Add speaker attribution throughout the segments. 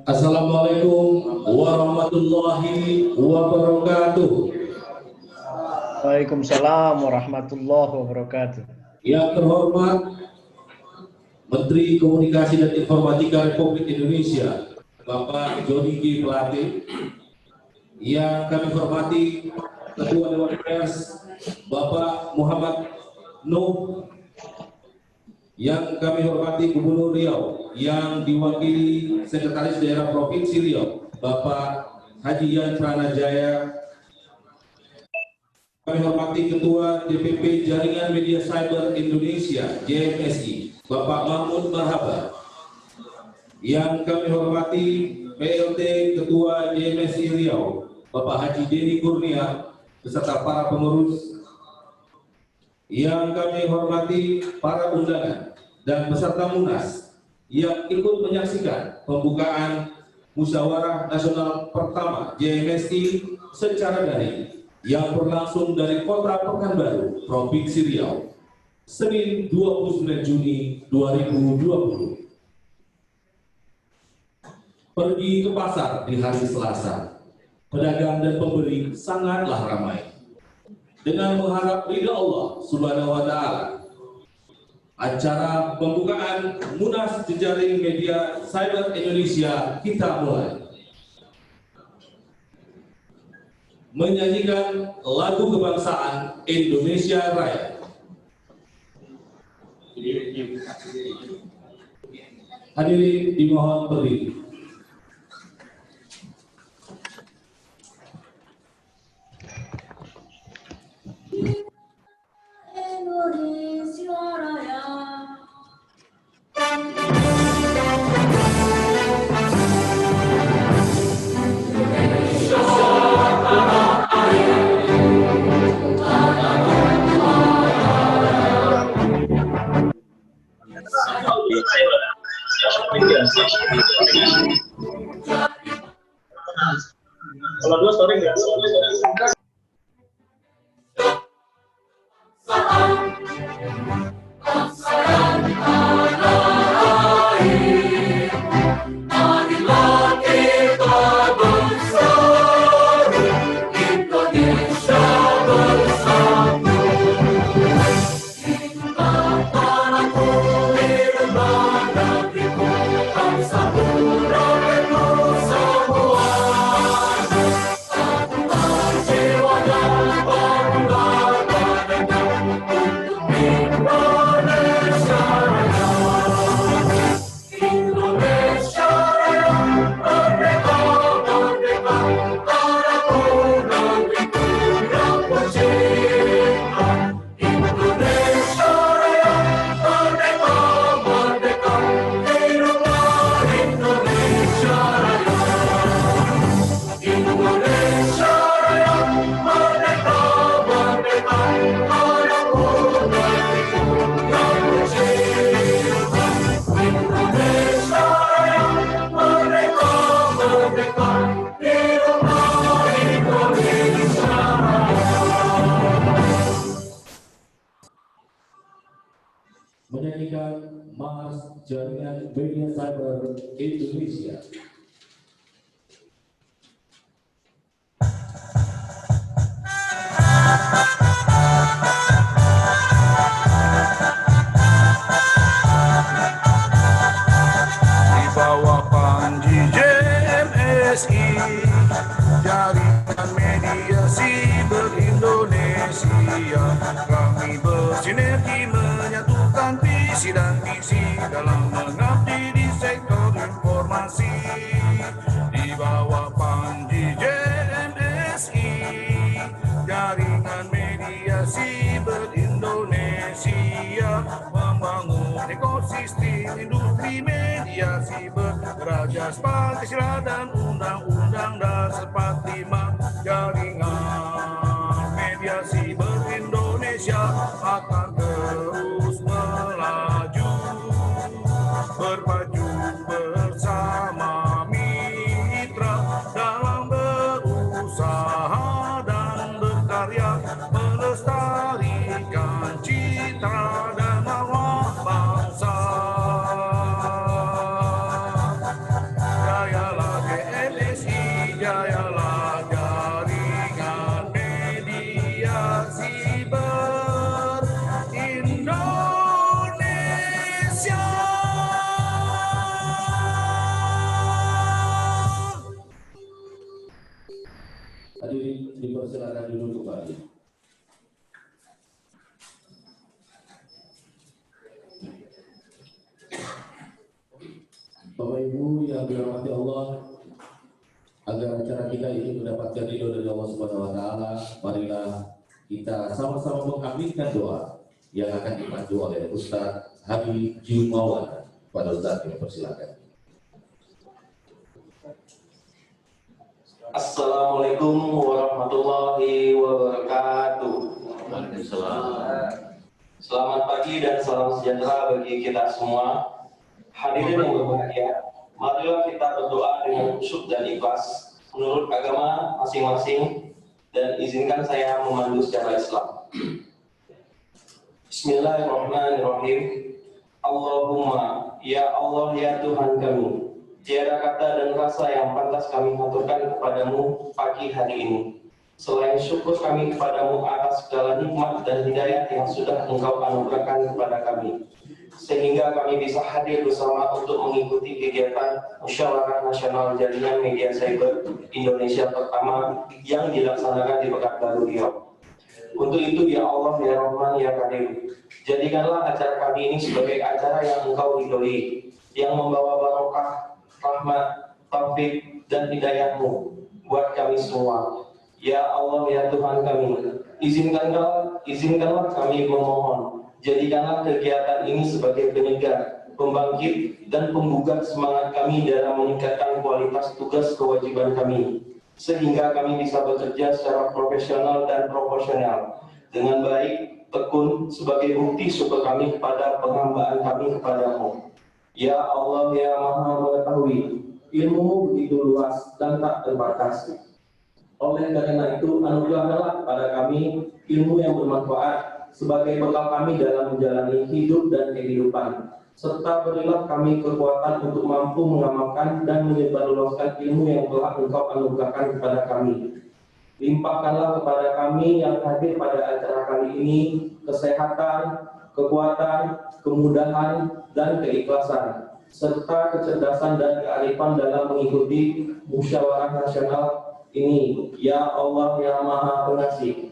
Speaker 1: Assalamualaikum warahmatullahi wabarakatuh.
Speaker 2: Waalaikumsalam warahmatullahi wabarakatuh.
Speaker 1: Yang terhormat Menteri Komunikasi dan Informatika Republik Indonesia, Bapak Joni G. Plate. Yang kami hormati Ketua Dewan Pers, Bapak Muhammad Nuh. Yang kami hormati Gubernur Riau, yang diwakili Sekretaris Daerah Provinsi Riau, Bapak Haji Yan Pranajaya. Kami hormati Ketua DPP Jaringan Media Cyber Indonesia, JMSI, Bapak Mahmud Marhaba. Yang kami hormati PLT Ketua JMSI Riau, Bapak Haji Denny Kurnia, beserta para pengurus. Yang kami hormati para undangan dan peserta Munas yang ikut menyaksikan pembukaan Musyawarah Nasional pertama JMSI secara daring yang berlangsung dari Kota Pekanbaru, Provinsi Riau, Senin 29 Juni 2020. Pergi ke pasar di hari Selasa, pedagang dan pembeli sangatlah ramai. Dengan mengharap ridha Allah Subhanahu wa Ta'ala, acara pembukaan Munas Jejaring Media Cyber Indonesia kita mulai. Menyanyikan lagu kebangsaan Indonesia Raya. Hadirin dimohon berdiri.
Speaker 3: Indonesia Raya.
Speaker 4: Kalau dua story nggak?
Speaker 1: Menyanyikan Mars Jaringan Media Cyber Indonesia.
Speaker 5: Di bawah panji JMSI, Jaringan Media Cyber Indonesia, kami bersinergi menyatukan visi dan misi dalam mengabdi di sektor informasi. Di bawah panji JMSI, Jaringan Media Cyber Indonesia, membangun ekosistem industri media siber berajas Pancasila dan Undang-Undang Dasar 45. Jaringan Media Siber Indonesia akan terus melaju, berpacu bersama mitra dalam berusaha dan berkarya. melestarikan citra dan marwah bangsa. Jayalah GMSI, jayalah jaringan media siber Indonesia.
Speaker 1: Hadirin dipersilakan duduk kembali. Bapak Ibu yang dirahmati Allah, agar acara kita ini mendapatkan ridho dari Allah Subhanahu wa taala, marilah kita sama-sama mengaminkan doa yang akan dipandu oleh Ustaz Habib Jumawan. Pada Ustaz, persilakan.
Speaker 6: Assalamualaikum warahmatullahi wabarakatuh. Selamat pagi dan salam sejahtera bagi kita semua. Hadirin yang berbahagia, marilah kita berdoa dengan khusyuk dan ikhlas menurut agama masing-masing, dan izinkan saya memandu secara Islam. Bismillahirrahmanirrahim. Allahumma, ya Allah, ya Tuhan kami, tiada kata dan rasa yang pantas kami haturkan kepadamu pagi hari ini, selain syukur kami kepadamu atas segala nikmat dan hidayah yang sudah Engkau anugerahkan kepada kami, sehingga kami bisa hadir bersama untuk mengikuti kegiatan Musyawarah Nasional Jaringan Media Cyber Indonesia pertama yang dilaksanakan di Pekanbaru Riau. Untuk itu, ya Allah, ya Rahman, ya Karim, jadikanlah acara kami ini sebagai acara yang Engkau ridhoi, yang membawa barokah, rahmat, taufik, dan hidayah-Mu buat kami semua. Ya Allah, ya Tuhan kami, izinkanlah kami memohon, jadikanlah kegiatan ini sebagai penyegar, pembangkit, dan pembuka semangat kami dalam meningkatkan kualitas tugas kewajiban kami, sehingga kami bisa bekerja secara profesional dan proporsional, dengan baik, tekun, sebagai bukti syukur kami kepada penghambaan kami kepadamu. Ya Allah, ya Maha Mengetahui, ilmu begitu luas dan tak terbatas. Oleh karena itu, anugerahkanlah pada kami ilmu yang bermanfaat sebagai bekal kami dalam menjalani hidup dan kehidupan, serta berilah kami kekuatan untuk mampu mengamalkan dan menyebarluaskan ilmu yang telah Engkau anugerahkan kepada kami. Limpahkanlah kepada kami yang hadir pada acara kali ini kesehatan, kekuatan, kemudahan, dan keikhlasan, serta kecerdasan dan kearifan dalam mengikuti musyawarah nasional ini. Ya Allah, ya Maha Pengasih,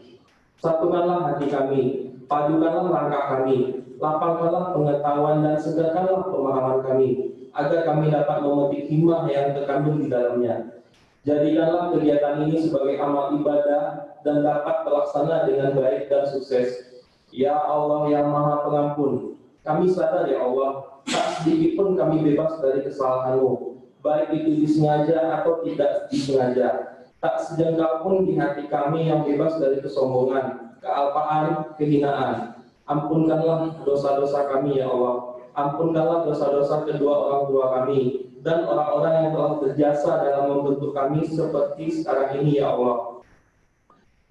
Speaker 6: satukanlah hati kami, padukanlah langkah kami, lapangkanlah pengetahuan dan segarkanlah pemahaman kami, agar kami dapat memetik hikmah yang terkandung di dalamnya. Jadikanlah kegiatan ini sebagai amal ibadah dan dapat terlaksana dengan baik dan sukses. Ya Allah, ya Maha Pengampun, kami sadar, ya Allah, tak sedikit pun kami bebas dari kesalahan-Mu, baik itu disengaja atau tidak disengaja. Tak sejengkal pun di hati kami yang bebas dari kesombongan, kealpaan, kehinaan. Ampunkanlah dosa-dosa kami, ya Allah. Ampunkanlah dosa-dosa kedua orang tua kami dan orang-orang yang telah berjasa dalam membentuk kami seperti sekarang ini, ya Allah.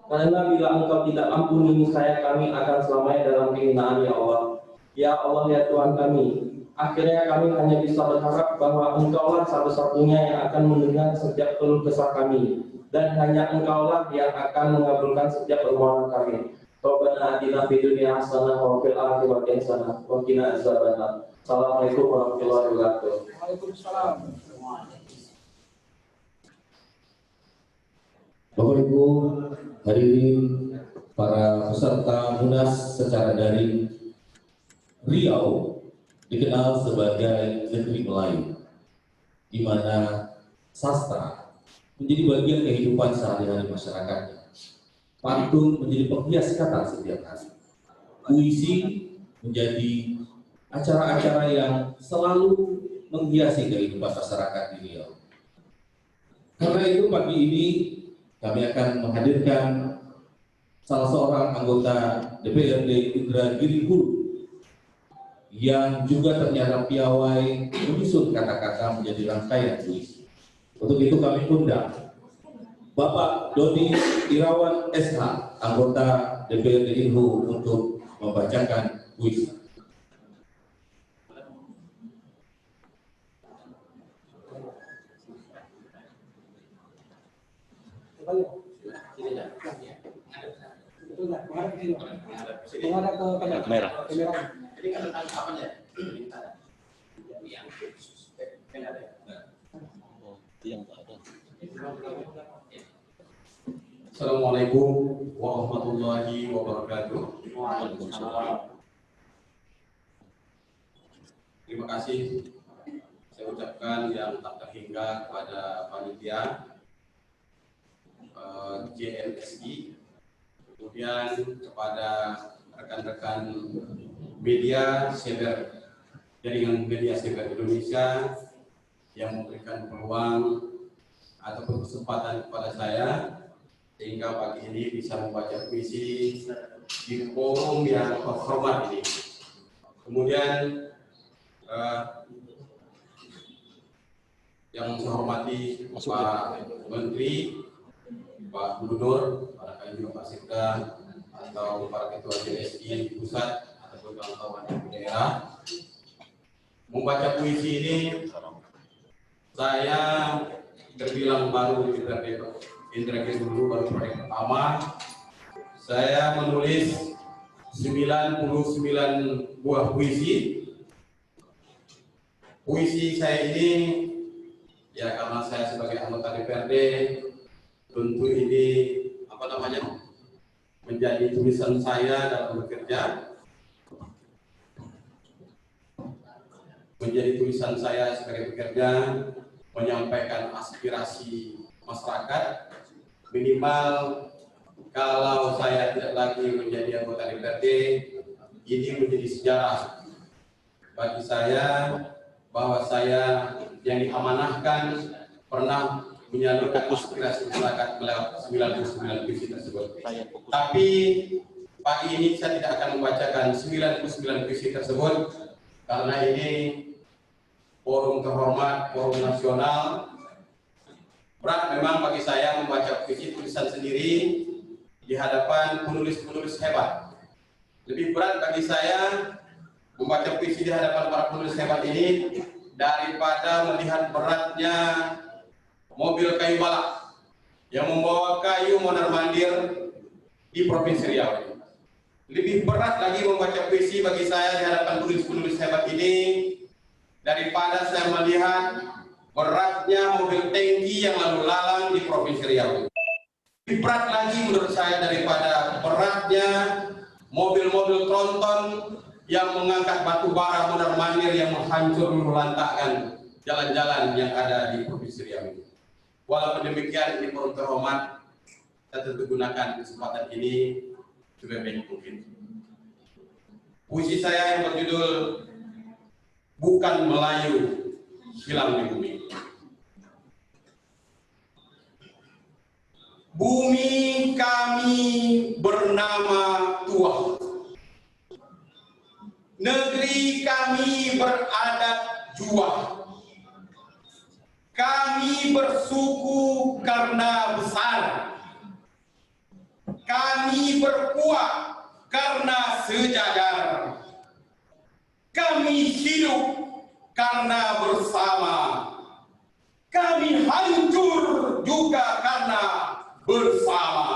Speaker 6: Karena bila Engkau tidak ampuni niscaya kami akan selamanya dalam kehinaan, ya Allah. Ya Allah, ya Tuhan kami, akhirnya kami hanya bisa berharap bahwa Engkaulah satu-satunya yang akan mendengar setiap keluh kesah kami, dan hanya Engkaulah yang akan mengabulkan setiap permohonan kami. Rabbana atina fid dunya hasanah wa fil akhirati hasanah wa qina adzabannar. Assalamualaikum warahmatullahi wabarakatuh.
Speaker 4: Waalaikumsalam.
Speaker 1: Bapak Ibu hadirin para peserta Munas secara daring, Riau dikenal sebagai negeri Melayu, di mana sastra menjadi bagian kehidupan sehari-hari masyarakatnya. Pantun menjadi penghias kata setiap hari. Puisi menjadi acara-acara yang selalu menghiasi kehidupan masyarakat di Riau. Karena itu pagi ini kami akan menghadirkan salah seorang anggota DPRD Indragiri Hulu yang juga ternyata piawai menyusun kata-kata menjadi rangkaian puisi. Untuk itu kami undang Bapak Doni Irawan SH, anggota DPRD Inhu untuk membacakan puisi.
Speaker 7: Merah.
Speaker 8: Assalamualaikum warahmatullahi wabarakatuh. Terima kasih saya ucapkan yang tak terhingga kepada panitia JMSI, kemudian kepada rekan-rekan media cyber, jaringan media cyber Indonesia yang memberikan peluang ataupun kesempatan kepada saya sehingga pagi ini bisa membaca puisi di forum yang terhormat ini. Kemudian yang saya hormati Pak Menteri, Pak Gubernur, para juga Pak Sekda atau para ketua JSI di pusat ataupun kawan-kawan di daerah. Membaca puisi ini saya terbilang baru di Indragiri dulu, baru proyek pertama. Saya menulis 99 buah puisi. Puisi saya ini ya karena saya sebagai anggota DPRD tentu ini menjadi tulisan saya dalam bekerja, menjadi tulisan saya sebagai bekerja menyampaikan aspirasi masyarakat. Minimal kalau saya tidak lagi menjadi anggota DPRD, ini menjadi sejarah bagi saya bahwa saya yang diamanahkan pernah menyalurkan aspirasi masyarakat melewat 99 puisi tersebut. Tapi pagi ini saya tidak akan membacakan 99 puisi tersebut karena ini forum terhormat, forum nasional. Berat memang bagi saya membaca puisi tulisan sendiri di hadapan penulis-penulis hebat. Lebih berat bagi saya membaca puisi di hadapan para penulis hebat ini daripada melihat beratnya mobil kayu balak yang membawa kayu mondar-mandir di Provinsi Riau. Lebih berat lagi membaca puisi bagi saya di hadapan penulis-penulis hebat ini daripada saya melihat beratnya mobil tangki yang lalu lalang di Provinsi Riau. Lebih berat lagi menurut saya daripada beratnya mobil-mobil tronton yang mengangkat batu bara mondar-mandir yang menghancur melantakkan jalan-jalan yang ada di Provinsi Riau ini. Walaupun demikian, ini forum terhormat, saya tentu gunakan kesempatan ini sebaik mungkin. Puisi saya yang berjudul Bukan Melayu Hilang di Bumi. Bumi kami bernama Tuah. Negeri kami beradat Juah. Kami bersuku karena besar. Kami berkuat karena sejajar. Kami hidup karena bersama. Kami hancur juga karena bersama.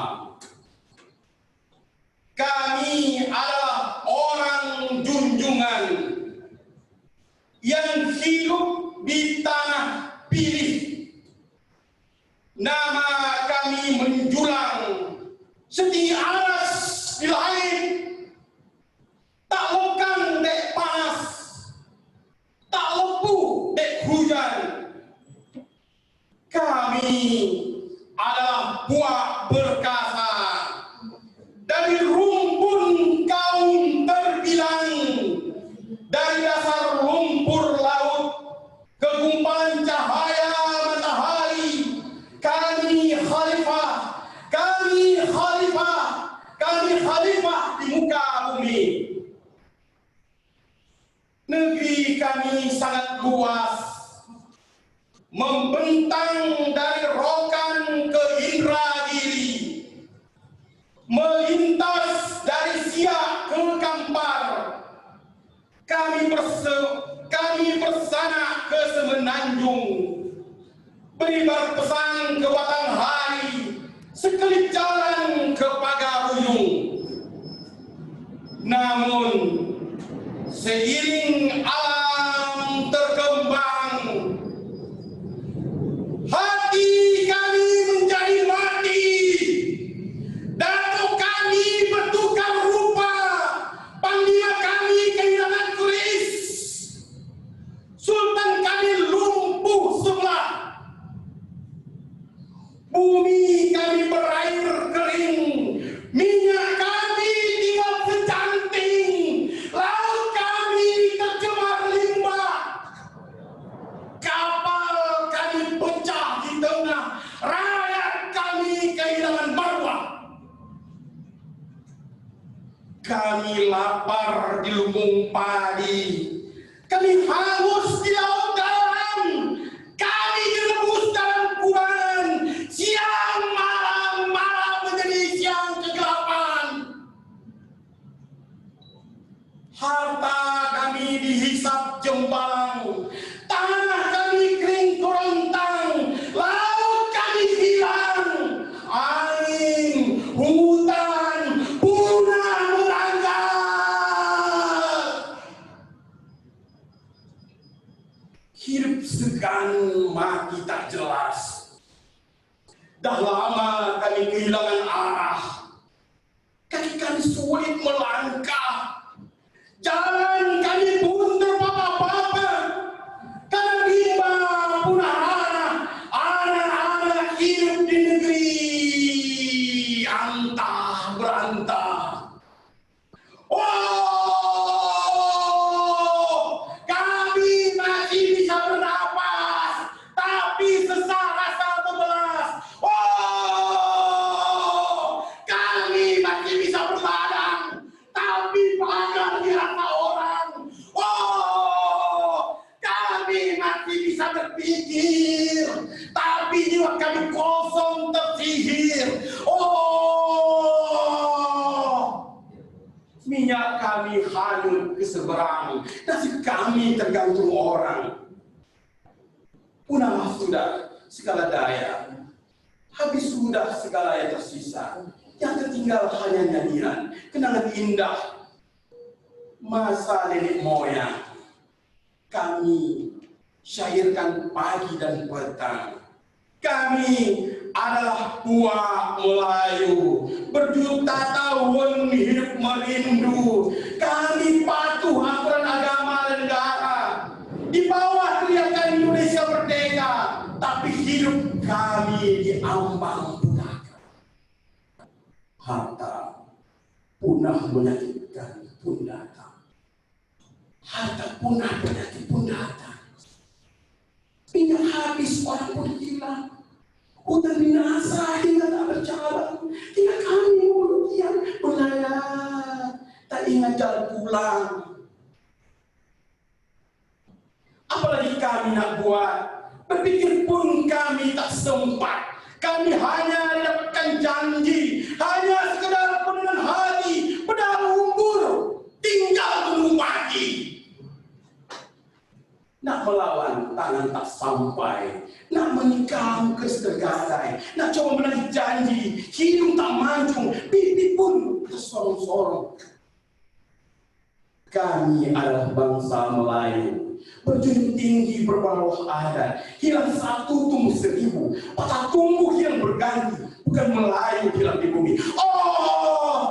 Speaker 8: Kami adalah orang junjungan yang hidup di tanah pilih. Nama kami menjulang setinggi aras di langit. Tak lekang dek panas, tak lepuh dek hujan. Kami adalah buah berkasa dari rumpun kaum terbilang, dari dasar lumpur laut ke gumpalan cahaya matahari. Kami khalifah, kami khalifah, kami khalifah di muka bumi. Negeri kami sangat luas, membentang dari Rokan ke Indragiri, melintas kami bersana ke Semenanjung, beri berpesan ke Batanghari, sekelip jalan ke Pagaruyung. Namun seiring alam terkembang, hati kami menjadi mati. Datuk kami bertukar rupa, pandia kami kehilangan keris. Sultan kami lumpuh sebelah. Bumi kami berair kering, minyak kami tinggal secanting, laut kami tercemar limbah, kapal kami pecah di tengah, rakyat kami kehilangan marwah. Kami lapar di lumbung padi, kami hangus di laut dalam, kami direbus dalam kubangan, siang malam menjadi siang kegelapan. Harta kami dihisap jembang, tanah kami kering kerontang, laut kami hilang, angin, hutan punah merangkak. Hidup segan, mati tak jelas. Dah lama kami kehilangan arah, kaki kami sulit melangkah, jalan kami pun terpapar-papar, karena rimba punah hara, anak-anak hidup di negeri antah berantah. Oh, kami masih bisa bernapas, tapi sesak rasa terbelas. Oh, kami masih bisa berladang, tapi pagar dirasa orang. Oh, kami masih bisa berpikir, tapi jiwa kami kosong tersihir. Oh, minyak kami hanyut ke seberang, nasib kami tergantung orang. Punah sudah segala daya, habis sudah segala yang tersisa, yang tertinggal hanya nyanyian, kenangan indah masa nenek moyang. Kami syairkan pagi dan petang. Kami adalah buah Melayu, berjuta tahun hidup merindu. Kami patuh aturan agama dan negara, di bawah teriakan Indonesia merdeka, tapi hidup kami di ambang pusaka. Harta punah menyakitkan pun datang, harta punah penyakit pun datang. Minyak habis orang pun hilang, hutan binasa hingga tak berjalan, hingga kami mulut yang melayang, tak ingat jalan pulang. Apalagi kami nak buat, berpikir pun kami tak sempat. Kami hanya dapatkan janji, hanya sekedar penuhan hati, pedang umbur, tinggal tunggu pagi. Nak melawan tangan tak sampai, nak menikam keris tergadai, nak coba menagih janji, hidung tak mancung, pipi pun tersorong-sorong. Kami adalah bangsa Melayu, berjunjung tinggi berbawah adat, hilang satu tumbuh seribu, patah tumbuh hilang berganti, bukan Melayu hilang di bumi. Oh,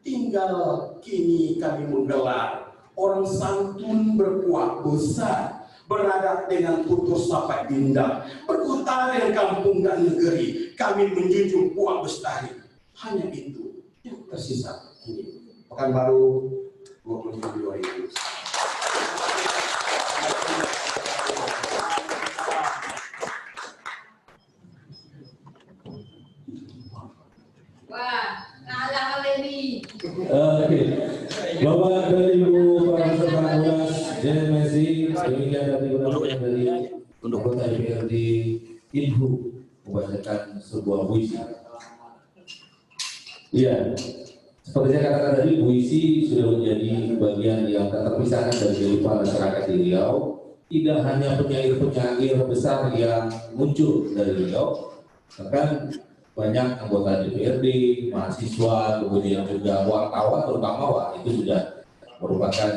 Speaker 8: tinggal kini kami menggelar orang santun berkuah besar, beradab dengan tutur sapa indah, berkota dengan kampung dan negeri. Kami menjunjung kuah bestari. Hanya itu yang tersisa kini. Pekanbaru 27
Speaker 3: Wah, kalah kali ini.
Speaker 1: Oke, Bapak dan Ibu para peserta ulas JMSI, demikian tadi penampilan dari anggota DPRD Inhu membacakan sebuah puisi. Iya, Seperti saya katakan tadi, puisi sudah menjadi bagian yang tak terpisahkan dari kehidupan masyarakat di Riau. Tidak hanya penyair-penyair besar yang muncul dari Riau, bahkan banyak anggota DPRD, mahasiswa, kemudian juga wartawan, terutama itu sudah merupakan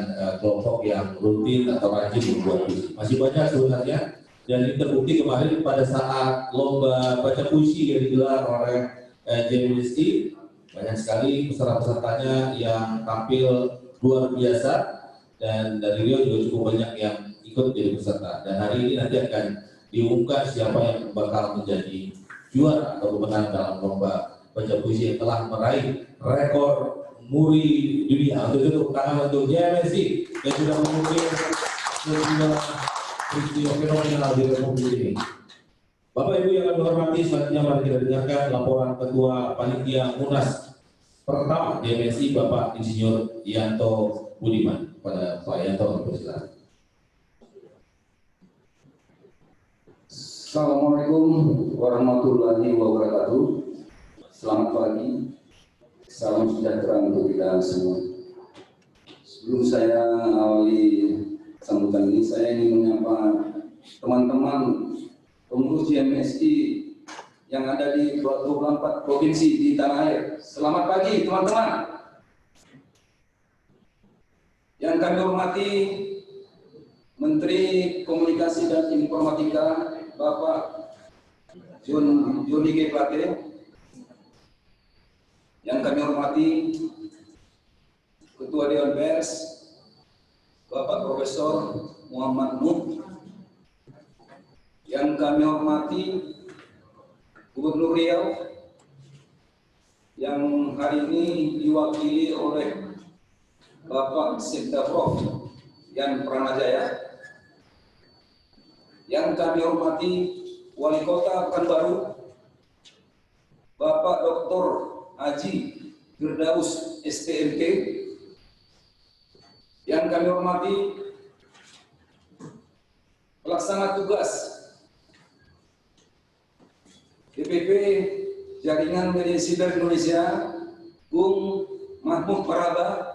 Speaker 1: kelompok yang rutin atau rajin membuat puisi. Masih banyak sebenarnya, dan ini terbukti kemarin pada saat lomba baca puisi yang digelar oleh JMSI. Banyak sekali peserta-pesertanya yang tampil luar biasa, dan dari Riau juga cukup banyak yang ikut jadi peserta. Dan hari ini nanti akan diumumkan siapa yang bakal menjadi juara atau pemenang dalam lomba baca puisi yang telah meraih rekor muri dunia. Untuk itu tepuk tangan untuk JMSI yang sudah mengukir sebuah peristiwa fenomenal di Republik ini. Bapak Ibu yang kami hormati, selanjutnya mari kita dengarkan laporan Ketua Panitia Munas pertama JMSI Bapak Insinyur Yanto Budiman. Pada Pak Yanto, persilakan.
Speaker 7: Assalamualaikum warahmatullahi wabarakatuh. Selamat pagi, salam sejahtera untuk kita semua. Sebelum saya awali sambutan ini, saya ingin menyapa teman-teman pengurus JMSI yang ada di 24 provinsi di tanah air. Selamat pagi teman-teman. Yang kami hormati Menteri Komunikasi dan Informatika Bapak Joni G. Plate. Yang kami hormati Ketua Dewan Pers Bapak Profesor Muhammad Nuh. Yang kami hormati Gubernur Riau yang hari ini diwakili oleh Bapak Sekda Prof Yan Pranajaya. Yang kami hormati Wali Kota Pekanbaru Bapak Dr. Haji Firdaus STMK. Yang kami hormati Pelaksana Tugas DPP Jaringan Media Siber Indonesia Bung Mahmud Marhaba,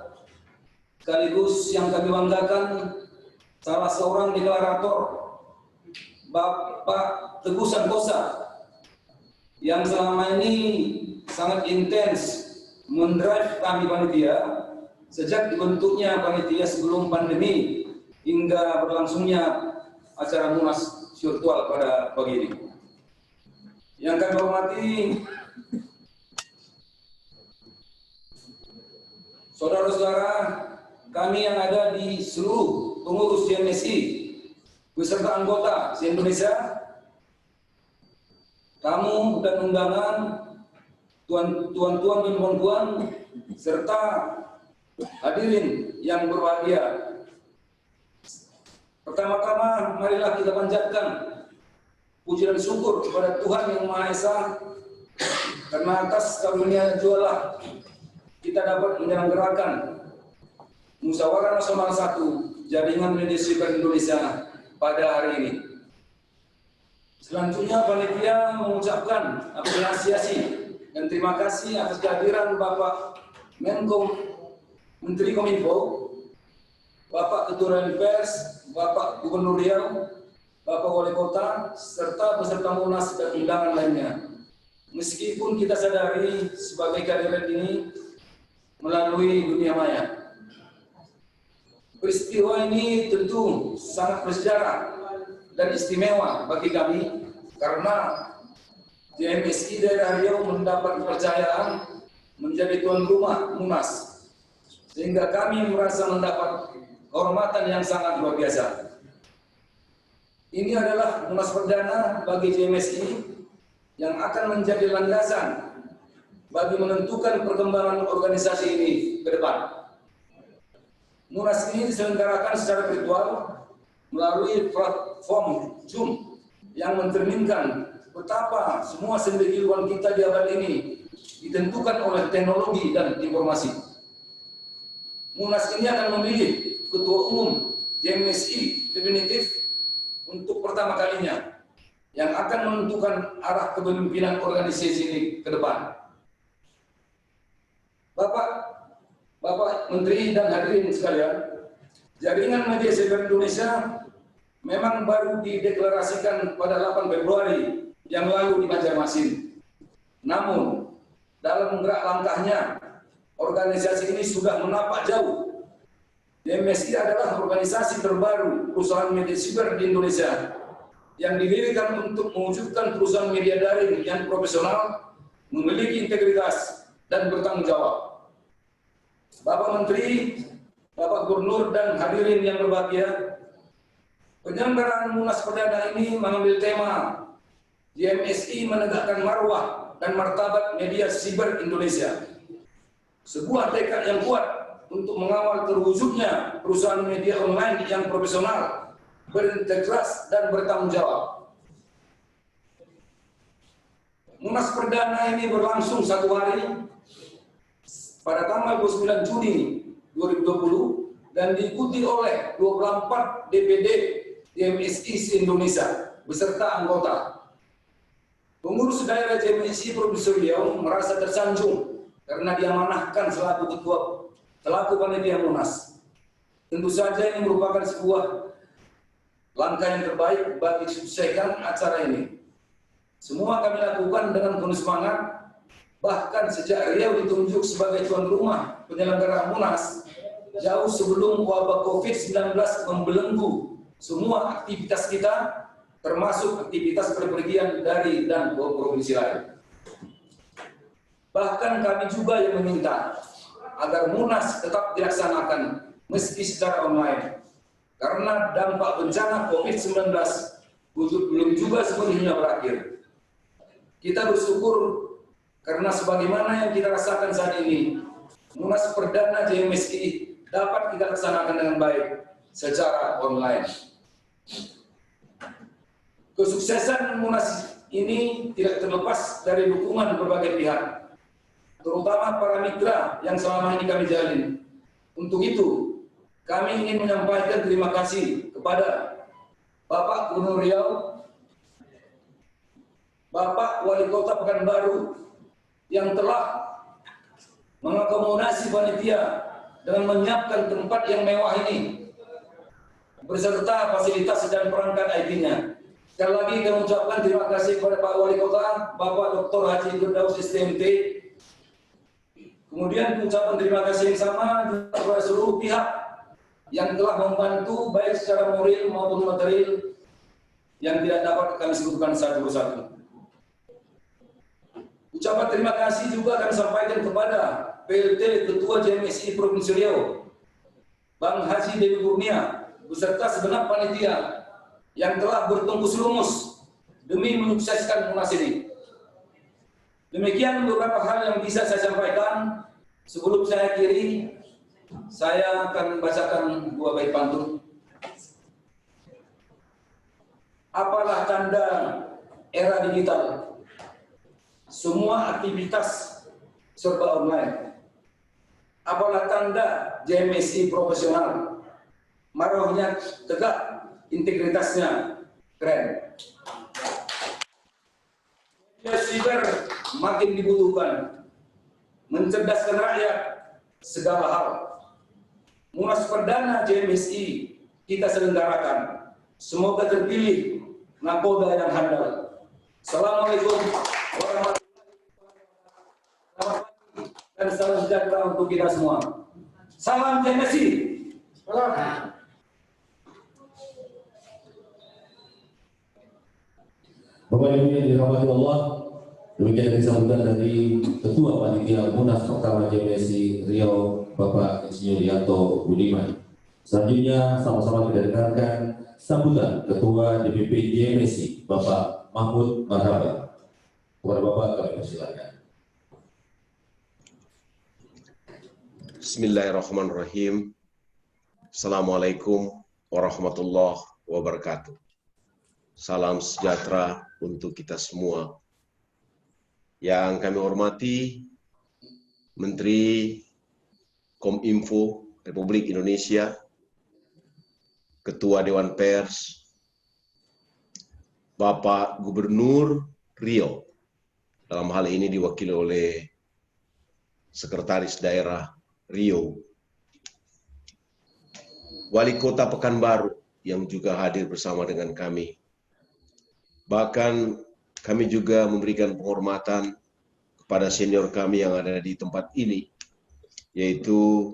Speaker 7: sekaligus yang kami banggakan salah seorang deklarator Bapak Teguh Santosa yang selama ini sangat intens mendrive kami panitia sejak dibentuknya panitia sebelum pandemi hingga berlangsungnya acara Munas virtual pada pagi ini. Yang kami hormati saudara-saudara kami yang ada di seluruh pengurus JMSI beserta anggota se-Indonesia, tamu dan undangan, tuan-tuan dan puan-puan, serta hadirin yang berbahagia. Pertama-tama marilah kita panjatkan puji dan syukur kepada Tuhan Yang Maha Esa, karena atas karunia jualah kita dapat menyelenggarakan Musyawarah Nasional 1 Jaringan Media Siber Indonesia pada hari ini. Selanjutnya panitia mengucapkan apresiasi dan terima kasih atas kehadiran Bapak Menkom Menteri Kominfo, Bapak Ketua Dewan Pers, Bapak Gubernur Riau, Bapak Wali Kota, serta peserta Munas dan undangan lainnya. Meskipun kita sadari sebagai kehadiran ini melalui dunia maya, peristiwa ini tentu sangat bersejarah dan istimewa bagi kami karena JMSI daerah Riau mendapat kepercayaan menjadi tuan rumah Munas, sehingga kami merasa mendapat kehormatan yang sangat luar biasa. Ini adalah Munas perdana bagi JMSI yang akan menjadi landasan bagi menentukan perkembangan organisasi ini ke depan. Munas ini diselenggarakan secara virtual melalui platform Zoom yang mencerminkan betapa semua sendi kehidupan kita di abad ini ditentukan oleh teknologi dan informasi. Munas ini akan memilih ketua umum JMSI definitif untuk pertama kalinya yang akan menentukan arah kepemimpinan organisasi ini ke depan. Bapak Menteri dan hadirin sekalian, jaringan media cyber Indonesia memang baru dideklarasikan pada 8 Februari yang lalu di Banjarmasin. Namun, dalam gerak langkahnya, organisasi ini sudah menapak jauh. JMSI adalah organisasi terbaru perusahaan media cyber di Indonesia yang didirikan untuk mewujudkan perusahaan media daring yang profesional, memiliki integritas, dan bertanggung jawab. Bapak Menteri, Bapak Gubernur, dan hadirin yang berbahagia, penyelenggaraan Munas Perdana ini mengambil tema JMSI menegakkan marwah dan martabat media siber Indonesia. Sebuah tekad yang kuat untuk mengawal terwujudnya perusahaan media online yang profesional, berintegritas, dan bertanggung jawab. Munas Perdana ini berlangsung 1 hari pada tanggal 29 Juni 2020 dan diikuti oleh 24 DPD JMSI se-Indonesia beserta anggota. Pengurus daerah JMSI Provinsi Riau merasa tersanjung karena diamanahkan selaku panitia Munas. Tentu saja ini merupakan sebuah langkah yang terbaik bagi sukseskan acara ini. Semua kami lakukan dengan penuh semangat. Bahkan sejak Riau ditunjuk sebagai tuan rumah penyelenggara Munas, jauh sebelum wabah COVID-19 membelenggu semua aktivitas kita, termasuk aktivitas perpergian dari dan ke provinsi lain. Bahkan kami juga yang meminta agar Munas tetap dilaksanakan meski secara online, karena dampak bencana COVID-19 belum juga sepenuhnya berakhir. Kita bersyukur karena sebagaimana yang kita rasakan saat ini, Munas Perdana JMSI dapat kita laksanakan dengan baik secara online. Kesuksesan Munas ini tidak terlepas dari dukungan berbagai pihak, terutama para mitra yang selama ini kami jalin. Untuk itu, kami ingin menyampaikan terima kasih kepada Bapak Gubernur Riau, Bapak Wali Kota Pekanbaru, yang telah mengakomodasi panitia dengan menyiapkan tempat yang mewah ini beserta fasilitas dan perangkat IT-nya. Sekali lagi kami ucapkan terima kasih kepada Pak Wali Kota, Bapak Dr. Haji Firdaus STMT. Kemudian ucapan terima kasih yang sama kepada seluruh pihak yang telah membantu baik secara moral maupun material yang tidak dapat kami sebutkan satu persatu. Ucapan terima kasih juga kami sampaikan kepada PLT Ketua JMSI Provinsi Riau, Bang Haji Dewi Kurnia, beserta segenap panitia yang telah bertungkus lumus demi menyukseskan Munas ini. Demikian beberapa hal yang bisa saya sampaikan. Sebelum saya akhiri, saya akan bacakan 2 bait pantun. Apalah tanda era digital? Semua aktivitas serba online. Apalah tanda JMSI profesional? Marwahnya tegak, integritasnya keren. Media siber makin dibutuhkan, mencerdaskan rakyat segala hal. Munas Perdana JMSI kita selenggarakan. Semoga terpilih nakoda yang handal. Assalamualaikum warahmatullahi wabarakatuh. Dan salam sejahtera untuk kita semua. Salam JMSI. Salam.
Speaker 1: Bapak Ibu yang dirahmati Allah, demikian sambutan dari Ketua Panitia Munas Pertama JMSI Riau, Bapak Insinyur Yanto Budiman. Selanjutnya sama-sama kita dengarkan sambutan Ketua DPP JMSI, Bapak Mahmud Marhaba. Kepada Bapak kami persilakan.
Speaker 9: Bismillahirrahmanirrahim. Assalamualaikum warahmatullahi wabarakatuh. Salam sejahtera untuk kita semua. Yang kami hormati Menteri Kominfo Republik Indonesia, Ketua Dewan Pers, Bapak Gubernur Riau, dalam hal ini diwakili oleh Sekretaris Daerah Riau, Wali Kota Pekanbaru yang juga hadir bersama dengan kami. Bahkan kami juga memberikan penghormatan kepada senior kami yang ada di tempat ini, yaitu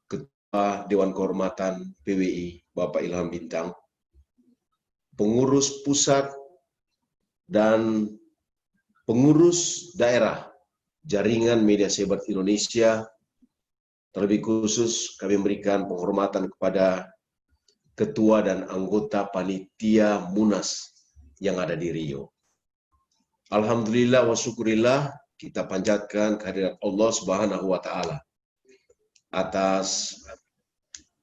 Speaker 9: Ketua Dewan Kehormatan PWI, Bapak Ilham Bintang, pengurus pusat dan pengurus daerah Jaringan Media Sahabat Indonesia. Terlebih khusus kami memberikan penghormatan kepada ketua dan anggota panitia Munas yang ada di Riau. Alhamdulillah wa syukurillah, kita panjatkan kehadirat Allah Subhanahu wa taala atas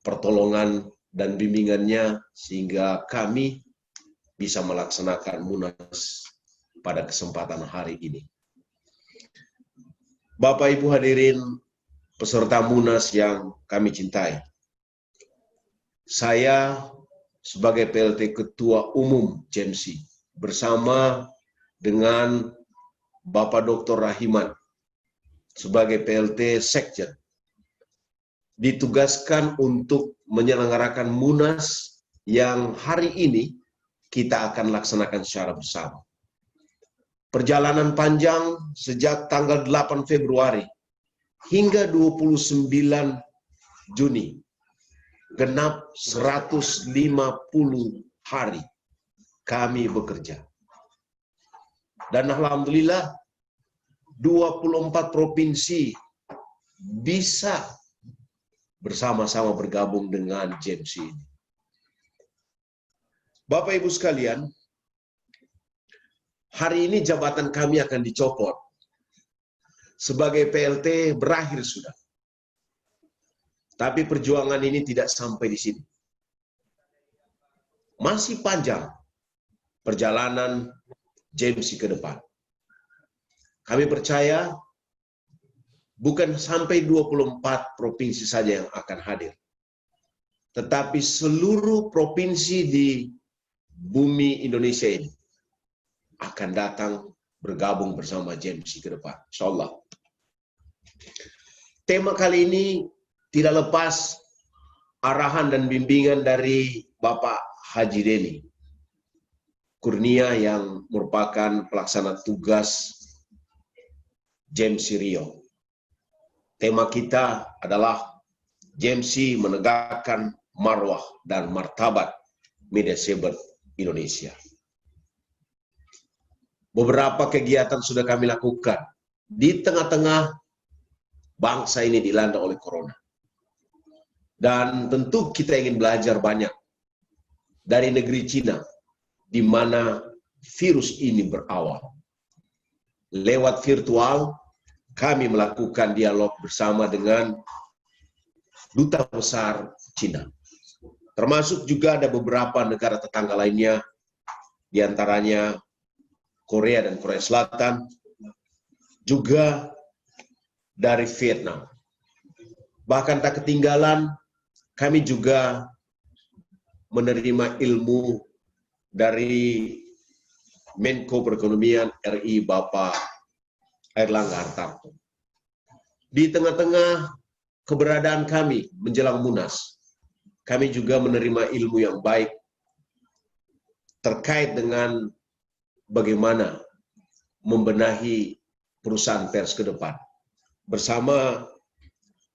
Speaker 9: pertolongan dan bimbingannya sehingga kami bisa melaksanakan Munas pada kesempatan hari ini. Bapak Ibu hadirin peserta Munas yang kami cintai, saya sebagai PLT Ketua Umum JMC bersama dengan Bapak Dr. Rahiman sebagai PLT Sekjen ditugaskan untuk menyelenggarakan Munas yang hari ini kita akan laksanakan secara bersama. Perjalanan panjang sejak tanggal 8 Februari hingga 29 Juni, genap 150 hari kami bekerja. Dan alhamdulillah 24 provinsi bisa bersama-sama bergabung dengan JMC ini. Bapak Ibu sekalian, hari ini jabatan kami akan dicopot. Sebagai PLT berakhir sudah. Tapi perjuangan ini tidak sampai di sini. Masih panjang perjalanan JMC ke depan. Kami percaya bukan sampai 24 provinsi saja yang akan hadir. Tetapi seluruh provinsi di bumi Indonesia ini akan datang bergabung bersama JMC ke depan, insyaallah. Tema kali ini tidak lepas arahan dan bimbingan dari Bapak Haji Deni Kurnia yang merupakan pelaksana tugas JMC Riau. Tema kita adalah JMC menegakkan marwah dan martabat media sahabat Indonesia. Beberapa kegiatan sudah kami lakukan di tengah-tengah bangsa ini dilanda oleh corona. Dan tentu kita ingin belajar banyak dari negeri Cina, di mana virus ini berawal. Lewat virtual, kami melakukan dialog bersama dengan Duta Besar Cina. Termasuk juga ada beberapa negara tetangga lainnya, di antaranya Korea dan Korea Selatan, juga dari Vietnam. Bahkan tak ketinggalan, kami juga menerima ilmu dari Menko Perekonomian RI Bapak Airlangga Hartarto. Di tengah-tengah keberadaan kami menjelang Munas, kami juga menerima ilmu yang baik terkait dengan bagaimana membenahi perusahaan pers ke depan. Bersama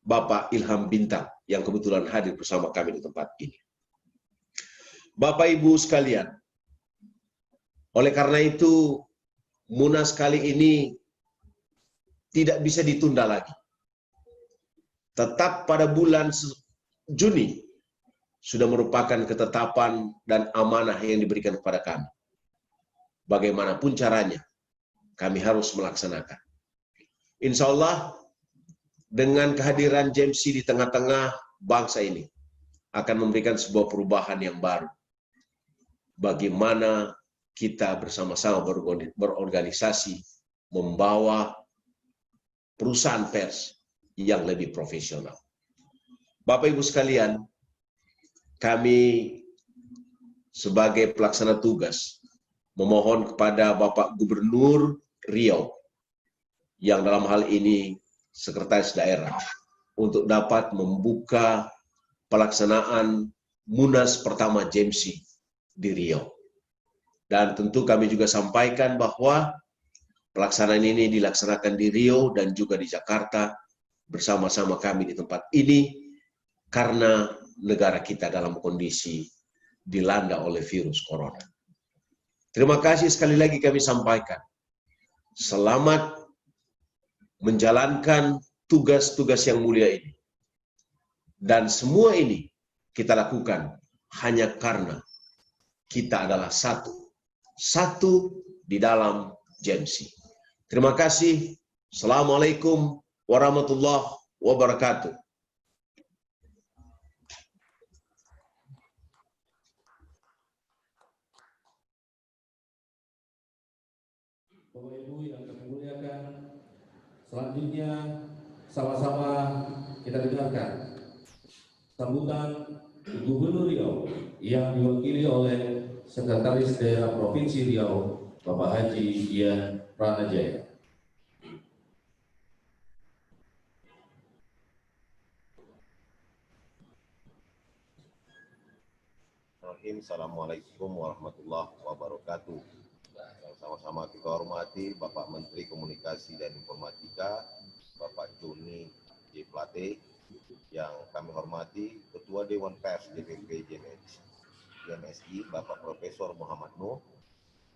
Speaker 9: Bapak Ilham Bintang yang kebetulan hadir bersama kami di tempat ini. Bapak Ibu sekalian, oleh karena itu Munas kali ini tidak bisa ditunda lagi. Tetap pada bulan Juni sudah merupakan ketetapan dan amanah yang diberikan kepada kami. Bagaimanapun caranya, kami harus melaksanakan. Insya Allah, dengan kehadiran JMC di tengah-tengah bangsa ini, akan memberikan sebuah perubahan yang baru. Bagaimana kita bersama-sama berorganisasi, membawa perusahaan pers yang lebih profesional. Bapak Ibu sekalian, kami sebagai pelaksana tugas memohon kepada Bapak Gubernur Riau yang dalam hal ini sekretaris daerah untuk dapat membuka pelaksanaan Munas pertama JMC di Riau. Dan tentu kami juga sampaikan bahwa pelaksanaan ini dilaksanakan di Riau dan juga di Jakarta bersama-sama kami di tempat ini karena negara kita dalam kondisi dilanda oleh virus corona. Terima kasih sekali lagi kami sampaikan. Selamat menjalankan tugas-tugas yang mulia ini. Dan semua ini kita lakukan hanya karena kita adalah satu di dalam JMC. Terima kasih. Assalamualaikum warahmatullahi wabarakatuh.
Speaker 1: Bapak Ibu yang kami muliakan, selanjutnya sama-sama kita dengarkan sambutan Gubernur Riau yang diwakili oleh Sekretaris Daerah Provinsi Riau, Bapak Haji Ian Pranajaya.
Speaker 10: Assalamualaikum warahmatullahi wabarakatuh. Yang sama-sama kita hormati Bapak Menteri Komunikasi dan Informatika, Bapak Joni J. Plate, yang kami hormati Ketua Dewan Pers DPP JMSI, Bapak Profesor Muhammad Nuh,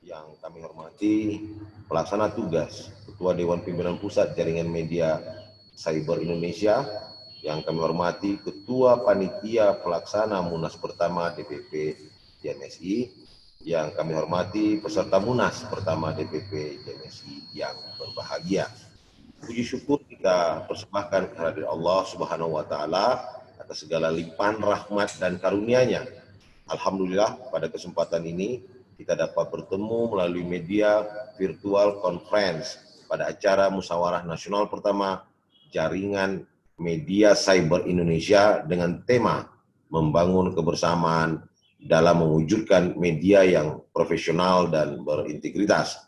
Speaker 10: yang kami hormati Pelaksana Tugas Ketua Dewan Pimpinan Pusat Jaringan Media Cyber Indonesia, yang kami hormati Ketua Panitia Pelaksana Munas Pertama DPP JMSI, yang kami hormati peserta Munas Pertama DPP JMSI yang berbahagia. Puji syukur kita persembahkan kehadirat Allah Subhanahu wa Ta'ala atas segala limpahan rahmat dan karunia-Nya. Alhamdulillah, pada kesempatan ini kita dapat bertemu melalui media virtual conference pada acara Musyawarah Nasional pertama Jaringan Media Cyber Indonesia dengan tema membangun kebersamaan dalam mewujudkan media yang profesional dan berintegritas.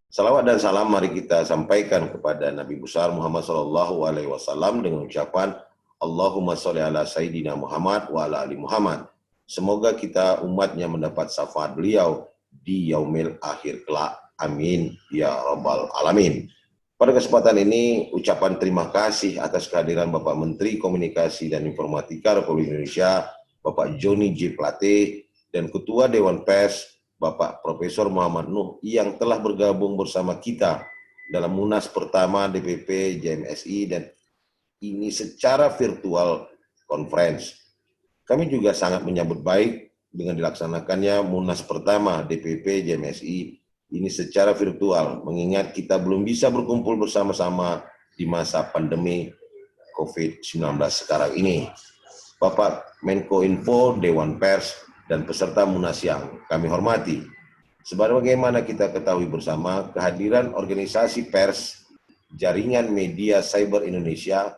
Speaker 10: Salawat dan salam mari kita sampaikan kepada Nabi besar Muhammad SAW dengan ucapan Allahumma sholli ala Sayyidina Muhammad wa ala ali Muhammad. Semoga kita umatnya mendapat syafaat beliau di yaumil akhir kelak. Amin ya rabbal alamin. Pada kesempatan ini, ucapan terima kasih atas kehadiran Bapak Menteri Komunikasi dan Informatika Republik Indonesia, Bapak Joni J. Plate, dan Ketua Dewan Pers, Bapak Profesor Muhammad Nuh, yang telah bergabung bersama kita dalam Munas pertama DPP JMSI, dan ini secara virtual conference. Kami juga sangat menyambut baik dengan dilaksanakannya Munas pertama DPP JMSI ini secara virtual, mengingat kita belum bisa berkumpul bersama-sama di masa pandemi COVID-19 sekarang ini. Bapak Menko Info, Dewan Pers, dan peserta Munas yang kami hormati. Sebagaimana kita ketahui bersama, kehadiran organisasi pers Jaringan Media Cyber Indonesia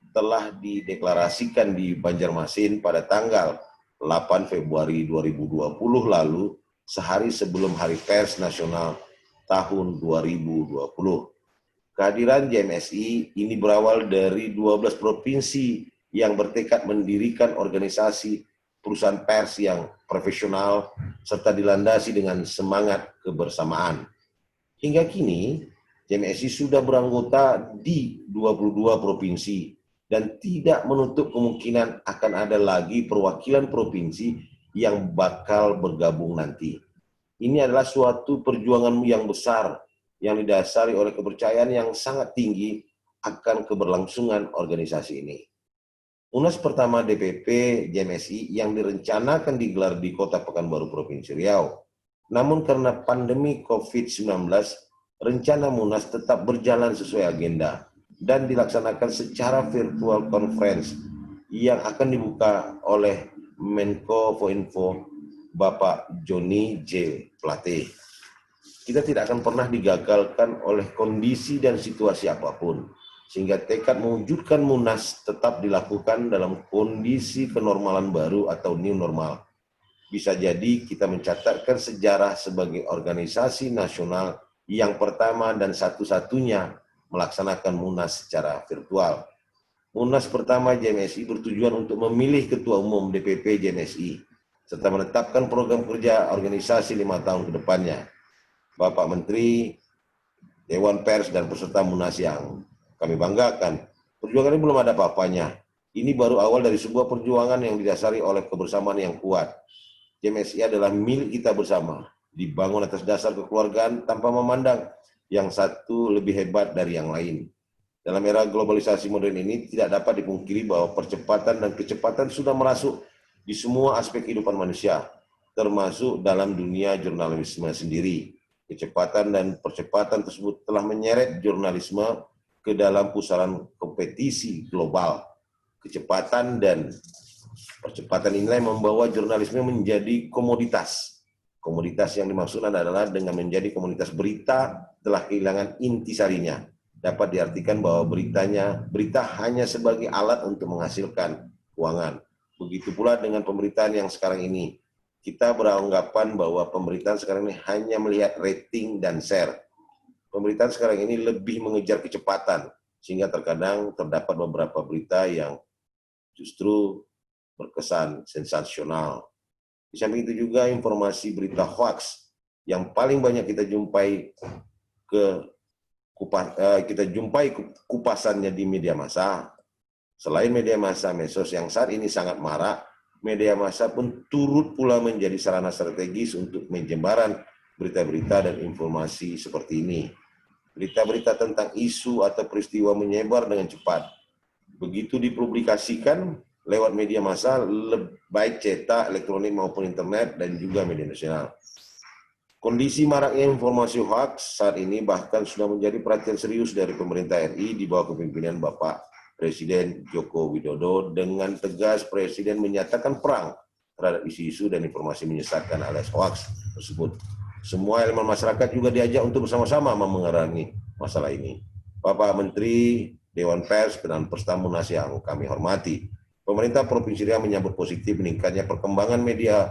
Speaker 10: telah dideklarasikan di Banjarmasin pada tanggal 8 Februari 2020 lalu, sehari sebelum Hari Pers Nasional tahun 2020. Kehadiran JMSI ini berawal dari 12 provinsi yang bertekad mendirikan organisasi perusahaan pers yang profesional serta dilandasi dengan semangat kebersamaan. Hingga kini, JMSI sudah beranggota di 22 provinsi dan tidak menutup kemungkinan akan ada lagi perwakilan provinsi yang bakal bergabung nanti. Ini adalah suatu perjuangan yang besar yang didasari oleh kepercayaan yang sangat tinggi akan keberlangsungan organisasi ini. Munas pertama DPP JMSI yang direncanakan digelar di Kota Pekanbaru, Provinsi Riau. Namun karena pandemi COVID-19, rencana Munas tetap berjalan sesuai agenda dan dilaksanakan secara virtual conference yang akan dibuka oleh Menko Info Bapak Joni J. Plate. Kita tidak akan pernah digagalkan oleh kondisi dan situasi apapun, sehingga tekad mewujudkan Munas tetap dilakukan dalam kondisi kenormalan baru atau new normal. Bisa jadi kita mencatatkan sejarah sebagai organisasi nasional yang pertama dan satu-satunya melaksanakan Munas secara virtual. Munas pertama JMSI bertujuan untuk memilih Ketua Umum DPP JMSI, serta menetapkan program kerja organisasi 5 tahun ke depannya. Bapak Menteri, Dewan Pers, dan peserta Munas yang kami banggakan, perjuangan ini belum ada apa-apanya. Ini baru awal dari sebuah perjuangan yang didasari oleh kebersamaan yang kuat. JMSI adalah milik kita bersama, dibangun atas dasar kekeluargaan tanpa memandang yang satu lebih hebat dari yang lain. Dalam era globalisasi modern ini, tidak dapat dipungkiri bahwa percepatan dan kecepatan sudah merasuk di semua aspek kehidupan manusia, termasuk dalam dunia jurnalisme sendiri. Kecepatan dan percepatan tersebut telah menyeret jurnalisme ke dalam pusaran kompetisi global. Kecepatan dan percepatan inilah yang membawa jurnalisme menjadi komoditas. Komoditas yang dimaksudkan adalah dengan menjadi komoditas berita telah kehilangan intisarinya. Dapat diartikan bahwa berita hanya sebagai alat untuk menghasilkan keuangan. Begitu pula dengan pemberitaan yang sekarang ini. Kita beranggapan bahwa pemberitaan sekarang ini hanya melihat rating dan share. Pemberitaan sekarang ini lebih mengejar kecepatan, sehingga terkadang terdapat beberapa berita yang justru berkesan sensasional. Di samping itu juga informasi berita hoax yang paling banyak kita jumpai kupasannya di media massa. Selain media massa medsos yang saat ini sangat marak, media massa pun turut pula menjadi sarana strategis untuk penyebaran berita-berita dan informasi seperti ini. Berita-berita tentang isu atau peristiwa menyebar dengan cepat. Begitu dipublikasikan lewat media massa, baik cetak, elektronik maupun internet, dan juga media nasional. Kondisi maraknya informasi hoax saat ini bahkan sudah menjadi perhatian serius dari pemerintah RI di bawah kepemimpinan Bapak Presiden Joko Widodo. Dengan tegas Presiden menyatakan perang terhadap isu-isu dan informasi menyesatkan alias hoax tersebut. Semua elemen masyarakat juga diajak untuk bersama-sama memengarangi masalah ini. Bapak Menteri, Dewan Pers, dan peserta Munas yang kami hormati, pemerintah Provinsi Riau menyambut positif meningkatnya perkembangan media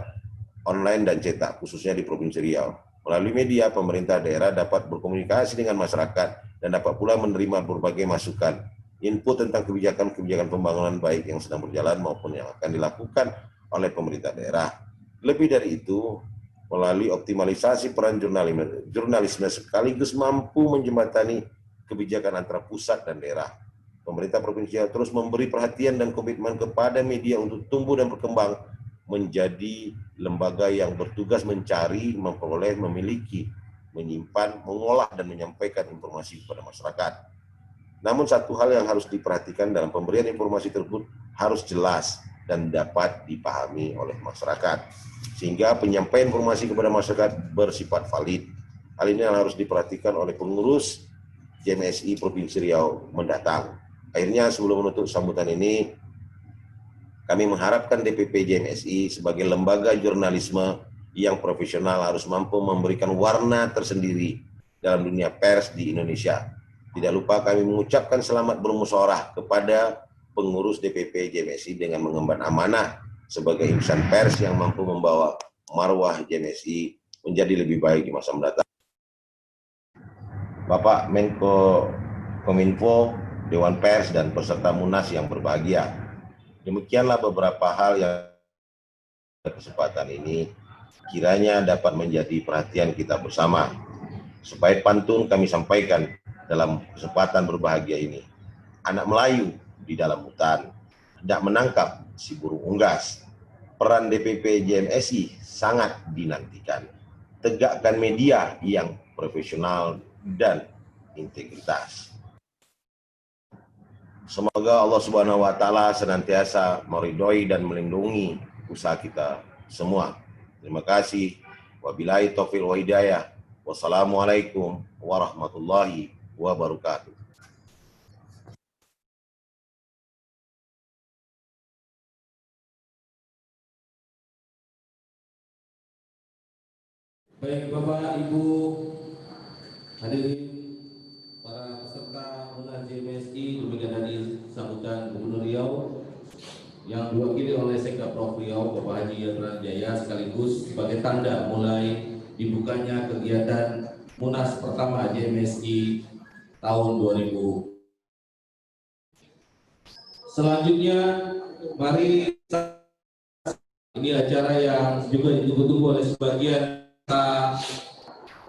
Speaker 10: online dan cetak, khususnya di Provinsi Riau. Melalui media, pemerintah daerah dapat berkomunikasi dengan masyarakat dan dapat pula menerima berbagai masukan, input tentang kebijakan-kebijakan pembangunan baik yang sedang berjalan maupun yang akan dilakukan oleh pemerintah daerah. Lebih dari itu, melalui optimalisasi peran jurnalisme sekaligus mampu menjembatani kebijakan antara pusat dan daerah. Pemerintah Provinsi Riau terus memberi perhatian dan komitmen kepada media untuk tumbuh dan berkembang menjadi lembaga yang bertugas mencari, memperoleh, memiliki, menyimpan, mengolah, dan menyampaikan informasi kepada masyarakat. Namun satu hal yang harus diperhatikan dalam pemberian informasi tersebut harus jelas dan dapat dipahami oleh masyarakat, sehingga penyampaian informasi kepada masyarakat bersifat valid. Hal ini yang harus diperhatikan oleh pengurus JMSI Provinsi Riau mendatang. Akhirnya sebelum menutup sambutan ini, kami mengharapkan DPP JMSI sebagai lembaga jurnalisme yang profesional harus mampu memberikan warna tersendiri dalam dunia pers di Indonesia. Tidak lupa kami mengucapkan selamat bermusyawarah kepada pengurus DPP JMSI dengan mengemban amanah sebagai insan pers yang mampu membawa marwah JMSI menjadi lebih baik di masa mendatang. Bapak Menko Kominfo, Dewan Pers, dan peserta Munas yang berbahagia. Demikianlah beberapa hal yang kesempatan ini kiranya dapat menjadi perhatian kita bersama. Sebaik pantun kami sampaikan dalam kesempatan berbahagia ini. Anak Melayu di dalam hutan tidak menangkap si burung unggas. Peran DPP JMSI sangat dinantikan. Tegakkan media yang profesional dan integritas. Semoga Allah Subhanahu wa taala senantiasa meridhoi dan melindungi usaha kita semua. Terima kasih. Wabillahi taufiq wa hidayah. Wassalamualaikum warahmatullahi wabarakatuh.
Speaker 1: Baik Bapak, Ibu, hadirin para peserta Munas JMSI, demikian tadi sambutan Gubernur Riau yang diwakili oleh Sekda Prof Riau Bapak Haji Yadran Jaya, sekaligus sebagai tanda mulai dibukanya kegiatan Munas pertama JMSI tahun 2000. Selanjutnya, mari ini acara yang juga ditunggu-tunggu oleh sebagian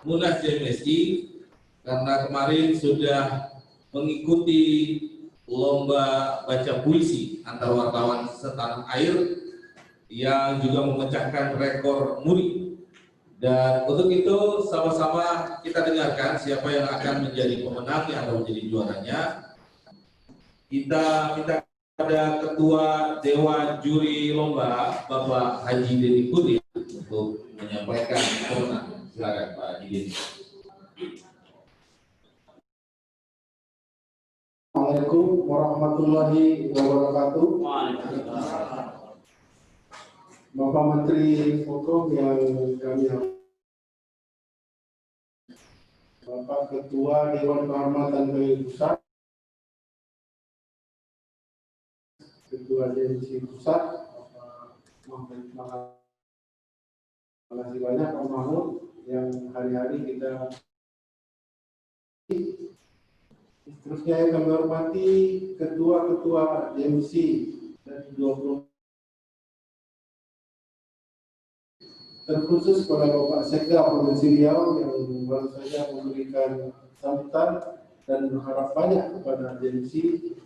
Speaker 1: Munas JMSI karena kemarin sudah mengikuti lomba baca puisi antar wartawan setanah air yang juga memecahkan rekor muri. Dan untuk itu sama-sama kita dengarkan siapa yang akan menjadi pemenangnya atau menjadi juaranya. Kita minta pada Ketua Dewan Juri Lomba Bapak Haji Dedi Kudin untuk menyampaikan kemenangan. Silakan Pak Haji Dedi.
Speaker 11: Assalamualaikum warahmatullahi wabarakatuh. Bapak Menteri Hukum yang kami hormati, Bapak Ketua Dewan Kehormatan KPU Pusat, Ketua JMSI Pusat, Bapak Mahmud, terima kasih banyak Pak Mahmud yang hari-hari kita. Seterusnya yang kami hormati Ketua-Ketua JMSI dari 20, terkhusus pada Bapak Sekda Provinsi Riau yang baru saja memberikan sambutan dan berharap banyak kepada JMSI,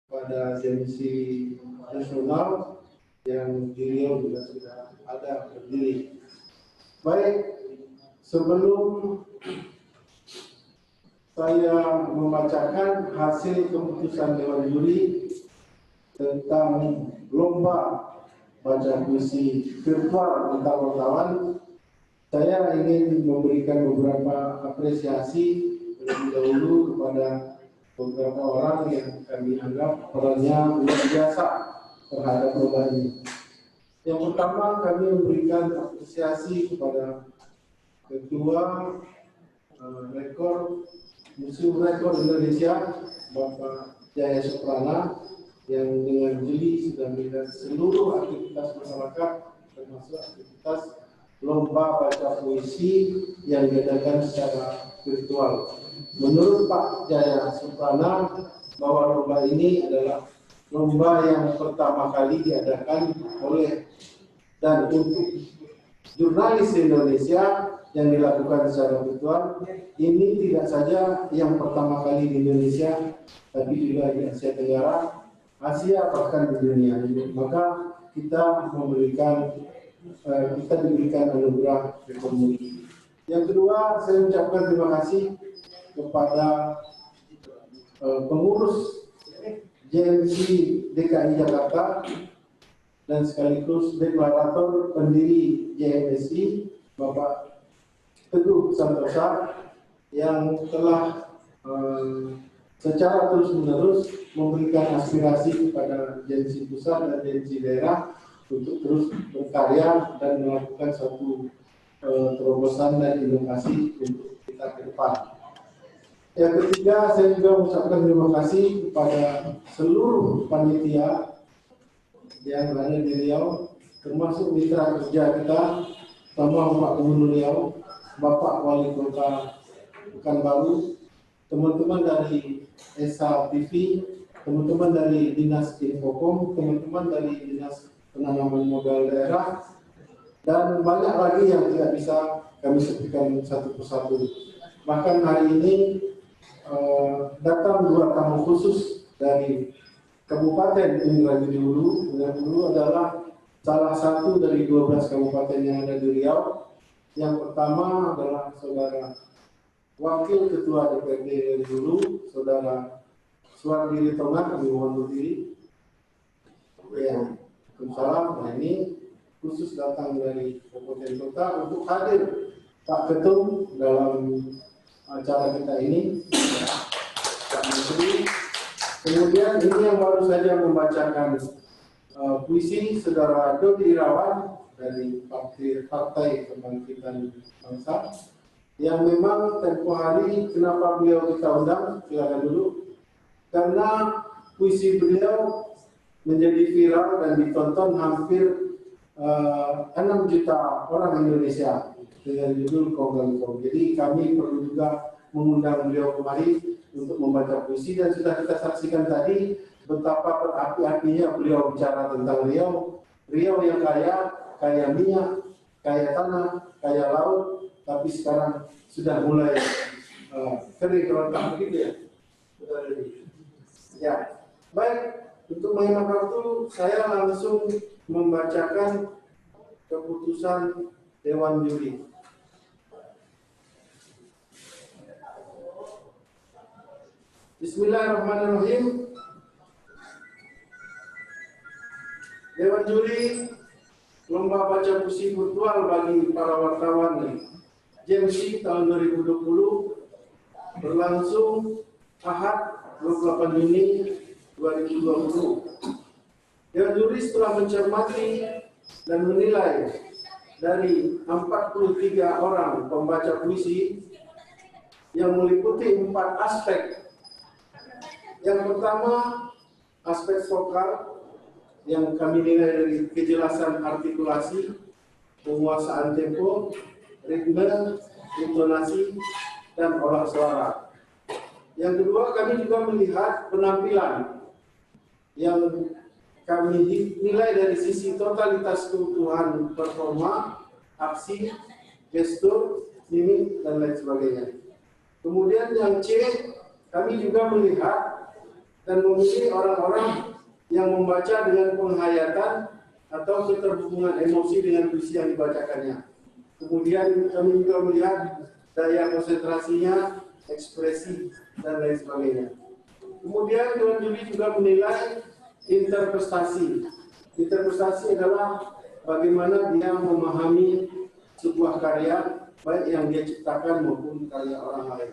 Speaker 11: pada JMSI nasional yang di Riau juga sudah ada berdiri. Baik, sebelum saya membacakan hasil keputusan Dewan Juri tentang lomba baca puisi virtual antar wartawan, saya ingin memberikan beberapa apresiasi terlebih dahulu kepada beberapa orang yang kami anggap perannya luar biasa terhadap lomba ini. Yang pertama, kami memberikan apresiasi kepada Ketua Museum Rekor Indonesia, Bapak Jaya Suprana, yang dengan jeli sudah melihat seluruh aktivitas masyarakat, termasuk aktivitas lomba baca puisi yang diadakan secara virtual. Menurut Pak Jaya Suprana, bahwa lomba ini adalah lomba yang pertama kali diadakan oleh dan untuk jurnalis Indonesia yang dilakukan secara virtual. Ini tidak saja yang pertama kali di Indonesia, tapi juga di Asia Tenggara, Asia, bahkan di dunia ini. Maka kita diberikan anugerah ekonomi. Yang kedua, saya ucapkan terima kasih kepada pengurus JMSI DKI Jakarta dan sekaligus deklarator pendiri JMSI, Bapak Teguh Santosa, yang telah secara terus-menerus memberikan aspirasi kepada JMSI pusat dan JMSI daerah untuk terus berkarya dan melakukan suatu terobosan dan inovasi untuk kita ke depan. Yang ketiga, saya juga mengucapkan terima kasih kepada seluruh panitia yang ada di Riau, termasuk mitra kerja kita, sama Bapak Gubernur Riau, Bapak Wali Kota Pekanbaru, teman-teman dari ESA TV, teman-teman dari Dinas Infokom, teman-teman dari Dinas Penanaman Modal Daerah, dan banyak lagi yang tidak bisa kami sebutkan satu persatu. Bahkan hari ini datang 2 tamu khusus dari Kabupaten Indragiri Hulu. Indragiri Hulu adalah salah satu dari 12 kabupaten yang ada di Riau. Yang pertama adalah Saudara Wakil Ketua DPRD dari Hulu, Saudara Suardiri Tonga, kami mohon berdiri. Ya, Waalaikumsalam. Nah, ini khusus datang dari Kabupaten Kota untuk hadir Pak Ketum dalam acara kita ini. Pak Menteri. Kemudian ini yang baru saja membacakan puisi Saudara Dodi Irawan dari Partai Kebangkitan Bangsa, yang memang tempo hari kenapa beliau kita undang, silakan dulu, karena puisi beliau menjadi viral dan ditonton hampir 6 juta orang Indonesia dengan judul Konggang Kong. Jadi kami perlu juga mengundang beliau kemari untuk membaca puisi, dan sudah kita saksikan tadi betapa berapi-apinya beliau bicara tentang Riau. Riau yang kaya minyak, kaya tanah, kaya laut, tapi sekarang sudah mulai kering kerontang begitu ya. Ya, baik. Untuk menghemat waktu, saya langsung membacakan keputusan Dewan Juri. Bismillahirrahmanirrahim. Dewan Juri Lomba Baca Puisi Virtual bagi para wartawan JMC tahun 2020 berlangsung Ahad 28 Juni 2020. Dewan Juri setelah mencermati dan menilai dari 43 orang pembaca puisi yang meliputi 4 aspek. Yang pertama, aspek vokal yang kami nilai dari kejelasan artikulasi, penguasaan tempo, ritme, intonasi, dan olah suara. Yang kedua, kami juga melihat penampilan yang kami nilai dari sisi totalitas keutuhan performa, aksi, gestur, mimik, dan lain sebagainya. Kemudian yang C, kami juga melihat dan memilih orang-orang yang membaca dengan penghayatan atau keterhubungan emosi dengan puisi yang dibacakannya. Kemudian kami juga melihat daya konsentrasinya, ekspresi, dan lain sebagainya. Kemudian Dewan Juri juga menilai interpretasi. Interpretasi adalah bagaimana dia memahami sebuah karya, baik yang dia ciptakan maupun karya orang lain.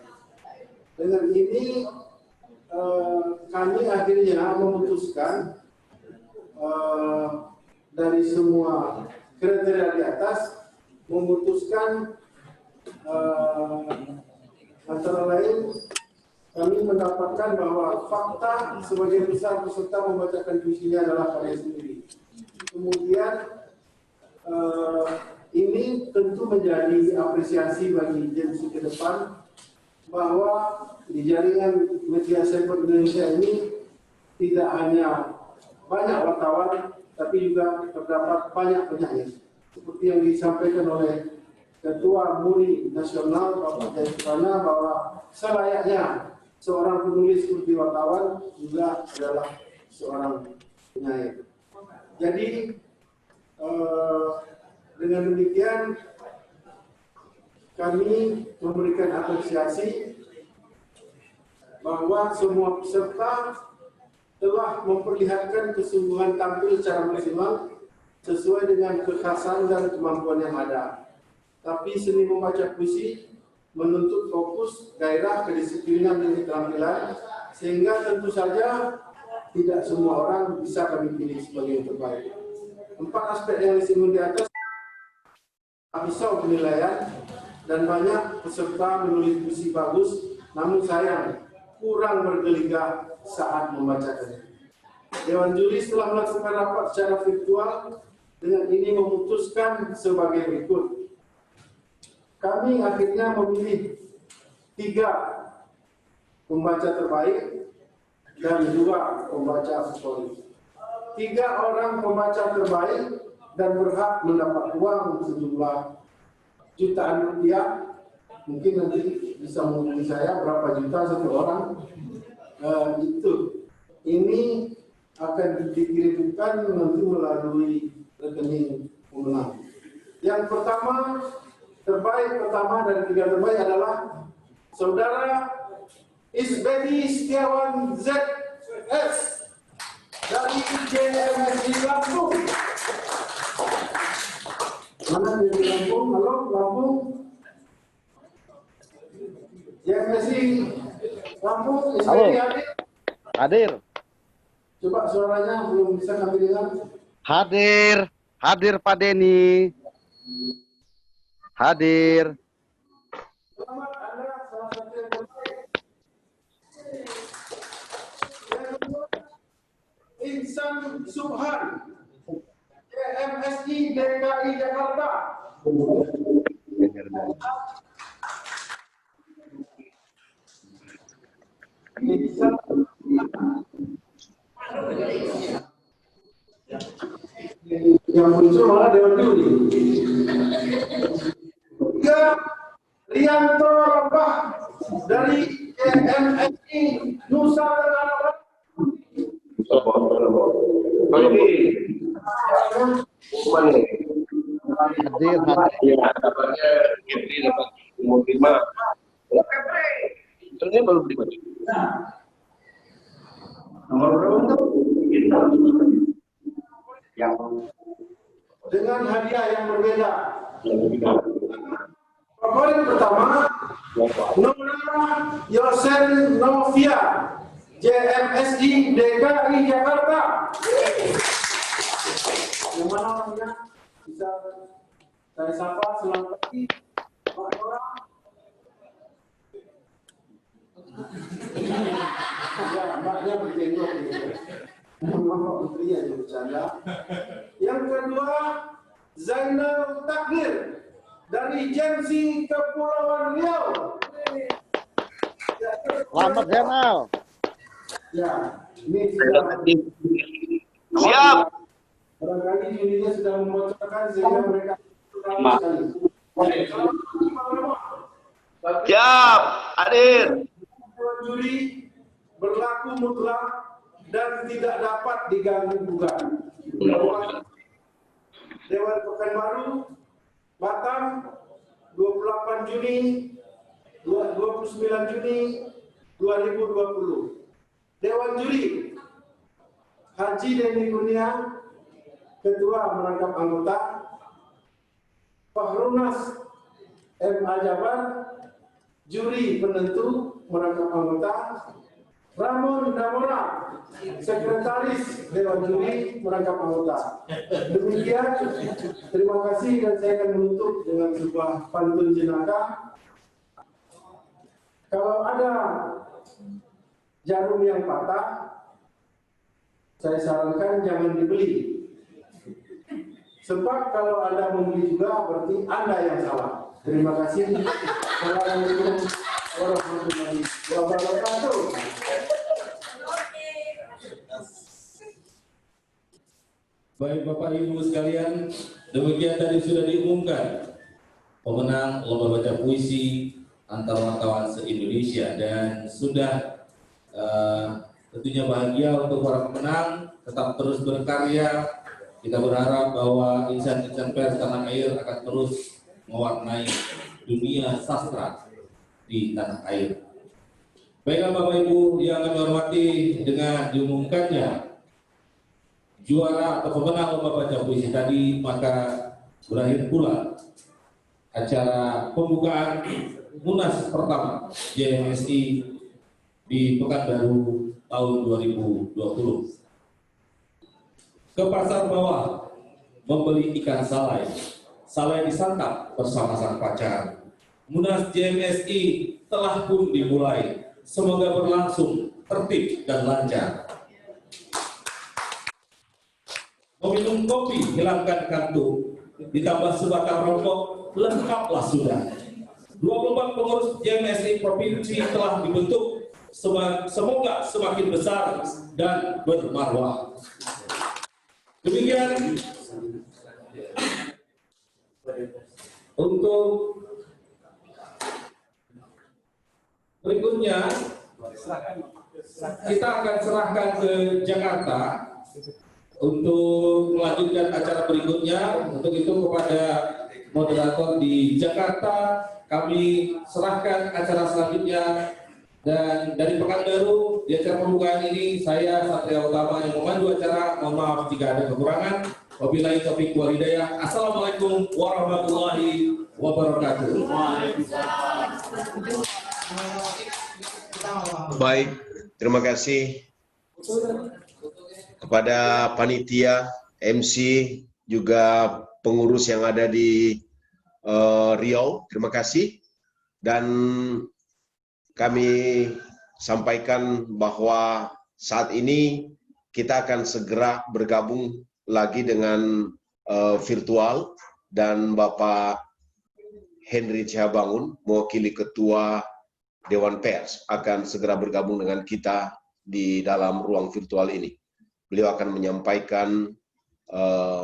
Speaker 11: Dengan ini kami akhirnya memutuskan dari semua kriteria di atas, memutuskan antara lain kami mendapatkan bahwa fakta sebagian besar peserta membacakan puisinya adalah karya sendiri. Kemudian ini tentu menjadi apresiasi bagi JMC ke depan, bahwa di jaringan media cyber Indonesia ini tidak hanya banyak wartawan, tapi juga terdapat banyak penyair. Seperti yang disampaikan oleh Ketua MURI Nasional Bapak Jayasukana, bahwa selayaknya seorang penulis seperti wartawan juga adalah seorang penyair. Jadi dengan demikian kami memberikan apresiasi bahwa semua peserta telah memperlihatkan kesungguhan tampil secara maksimal sesuai dengan kekhasan dan kemampuan yang ada. Tapi seni membaca puisi menuntut fokus, gairah, kedisiplinan, dan keterampilan, sehingga tentu saja tidak semua orang bisa kami pilih sebagai yang terbaik. 4 aspek yang disinggung di atas pisau penilaian, dan banyak peserta menulis puisi bagus, namun sayang kurang bergeligah saat membacakannya. Dewan Juri setelah melakukan rapat secara virtual dengan ini memutuskan sebagai berikut. Kami akhirnya memilih 3 pembaca terbaik dan 2 pembaca favorit. 3 orang pembaca terbaik dan berhak mendapat uang sejumlah jutaan rupiah. Mungkin nanti bisa menghubungi saya berapa juta satu orang. Ini akan dikirimkan nanti melalui rekening pemenang. Yang pertama, terbaik pertama dari 3 terbaik adalah Saudara Isbedi Setiawan ZS dari JMSI Lampung. Mana dari Lampung? Halo, Lampung. JMSI Lampung, Isbedi hadir?
Speaker 12: Hadir.
Speaker 11: Coba suaranya belum bisa kami dengar.
Speaker 12: Hadir Pak Denny. Hadir.
Speaker 11: Selamat, Anda salah satu yang terbaik. Insan Subhan, JMSI DKI Jakarta. Yang muncul malah Dewan Juri. Tiga, Rianto Rabah dari JMSI Nusa Tenggara Barat.
Speaker 12: Hadir, hadir.
Speaker 13: Ya, kabarnya Kepri dapat umur 5. Ini baru 5.
Speaker 11: Nomor berapa?
Speaker 13: Yang
Speaker 11: Dengan hadiah yang berbeda. Favorit pertama, Nona Yosen Novia, JMSI DKI Jakarta. Yang mana namanya? Bisa saya sapa, selamat pagi. Pak Nora. Ya, mbaknya berjenggot gitu. Mohon maaf ya bercanda. Yang kedua, Zainal Takdir dari Jensi Kepulauan Riau.
Speaker 12: Selamat Zainal.
Speaker 11: Ya, ini sudah
Speaker 13: siap.
Speaker 11: Barangkali jurinya sudah membocorkan sehingga mereka sekali.
Speaker 13: Siap, hadir.
Speaker 11: Juri berlaku mutlak dan tidak dapat diganggu gugat. Dewan Pekanbaru, Batam, 28 Juni, 29 Juni 2020. Dewan Juri, Haji Denny Kurnia, Ketua merangkap anggota, Fahrunas M.A. Jabar, Juri penentu merangkap anggota, Ramon Damora, Sekretaris Dewan Juri merangkap anggota. Demikian, terima kasih dan saya akan menutup dengan sebuah pantun jenaka. Kalau ada jarum yang patah, saya sarankan jangan dibeli. Sebab kalau Anda membeli juga berarti Anda yang salah. Terima kasih. Assalamualaikum warahmatullahi wabarakatuh.
Speaker 1: Baik Bapak Ibu sekalian, demikian tadi sudah diumumkan pemenang lomba baca puisi antar wartawan se-Indonesia dan sudah tentunya bahagia untuk para pemenang, tetap terus berkarya. Kita berharap bahwa insan-insan pers tanah air akan terus mewarnai dunia sastra di tanah air. Baiklah Bapak Ibu yang kami hormati, dengan diumumkannya juara atau pemenang lomba baca puisi tadi, maka berakhir pula acara pembukaan Munas pertama JMSI di Pekanbaru tahun 2020. Ke pasar bawah membeli ikan salai, salai disantap bersama sang pacar. Munas JMSI telah pun dimulai, semoga berlangsung tertib dan lancar. Meminum kopi, hilangkan kantuk, ditambah sebatang rokok, lengkaplah sudah. 24 pengurus JMSI Provinsi telah dibentuk, semoga semakin besar dan bermarwah. Demikian untuk berikutnya, kita akan serahkan ke Jakarta untuk melanjutkan acara berikutnya. Untuk itu kepada moderator di Jakarta kami serahkan acara selanjutnya, dan dari Pekanbaru di acara pembukaan ini saya Satria Utama yang memandu acara. Mohon maaf jika ada kekurangan. Wabillahi taufiq wal hidayah. Assalamualaikum warahmatullahi wabarakatuh.
Speaker 9: Baik, terima kasih kepada panitia, MC, juga pengurus yang ada di Riau. Terima kasih. Dan kami sampaikan bahwa saat ini kita akan segera bergabung lagi dengan virtual, dan Bapak Henry Cihabangun, mewakili Ketua Dewan Pers akan segera bergabung dengan kita di dalam ruang virtual ini. Beliau akan menyampaikan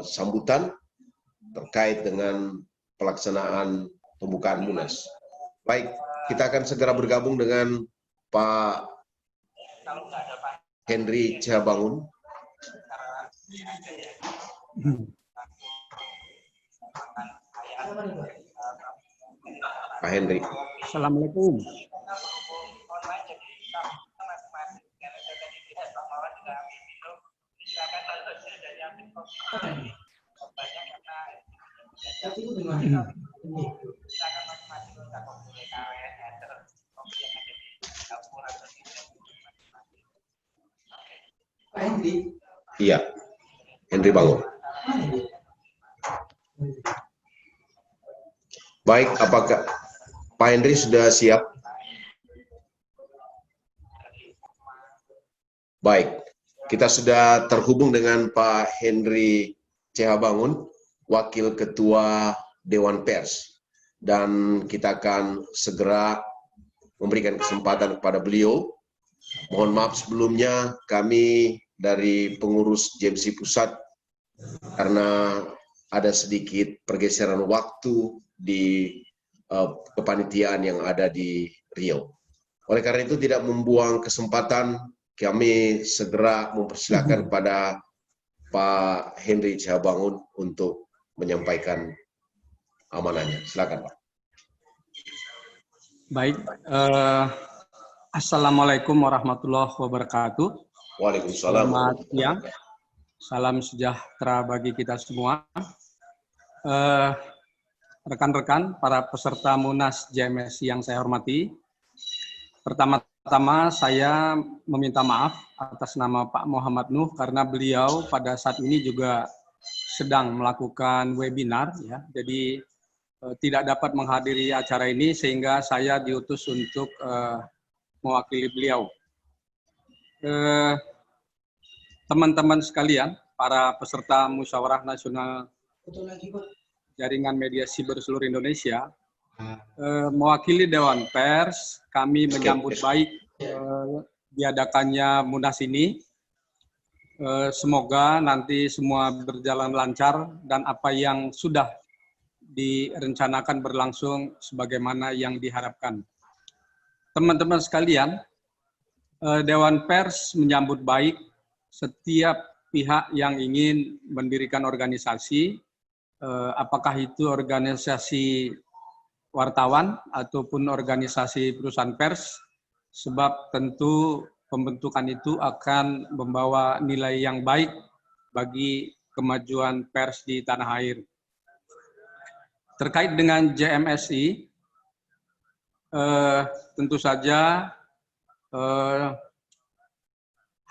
Speaker 9: sambutan terkait dengan pelaksanaan pembukaan Munas. Baik, kita akan segera bergabung dengan Pak Henry Cihabangun. Pak Henry.
Speaker 14: Assalamualaikum.
Speaker 9: Iya, Henry Bangun. Baik, apakah Pak Henry sudah siap? Baik, kita sudah terhubung dengan Pak Henry Cihabangun, Wakil Ketua Dewan Pers. Dan kita akan segera memberikan kesempatan kepada beliau. Mohon maaf sebelumnya, kami dari pengurus JMC Pusat, karena ada sedikit pergeseran waktu di kepanitiaan yang ada di Riau. Oleh karena itu tidak membuang kesempatan, kami segera mempersilakan kepada Pak Henry Cihabangun untuk menyampaikan amanahnya. Silakan Pak.
Speaker 14: Baik, Assalamualaikum warahmatullahi wabarakatuh.
Speaker 9: Waalaikumsalam.
Speaker 14: Selamat siang, salam sejahtera bagi kita semua. Rekan-rekan, para peserta Munas JMSI yang saya hormati, pertama-tama saya meminta maaf atas nama Pak Muhammad Nuh karena beliau pada saat ini juga sedang melakukan webinar, ya. Jadi tidak dapat menghadiri acara ini sehingga saya diutus untuk mewakili beliau. Teman-teman sekalian, para peserta Musyawarah Nasional Jaringan Media Siber Seluruh Indonesia, mewakili Dewan Pers, kami menyambut baik diadakannya Munas ini. Semoga nanti semua berjalan lancar dan apa yang sudah direncanakan berlangsung sebagaimana yang diharapkan. Teman-teman sekalian, Dewan Pers menyambut baik setiap pihak yang ingin mendirikan organisasi, apakah itu organisasi wartawan ataupun organisasi perusahaan pers, sebab tentu pembentukan itu akan membawa nilai yang baik bagi kemajuan pers di tanah air. Terkait dengan JMSI, tentu saja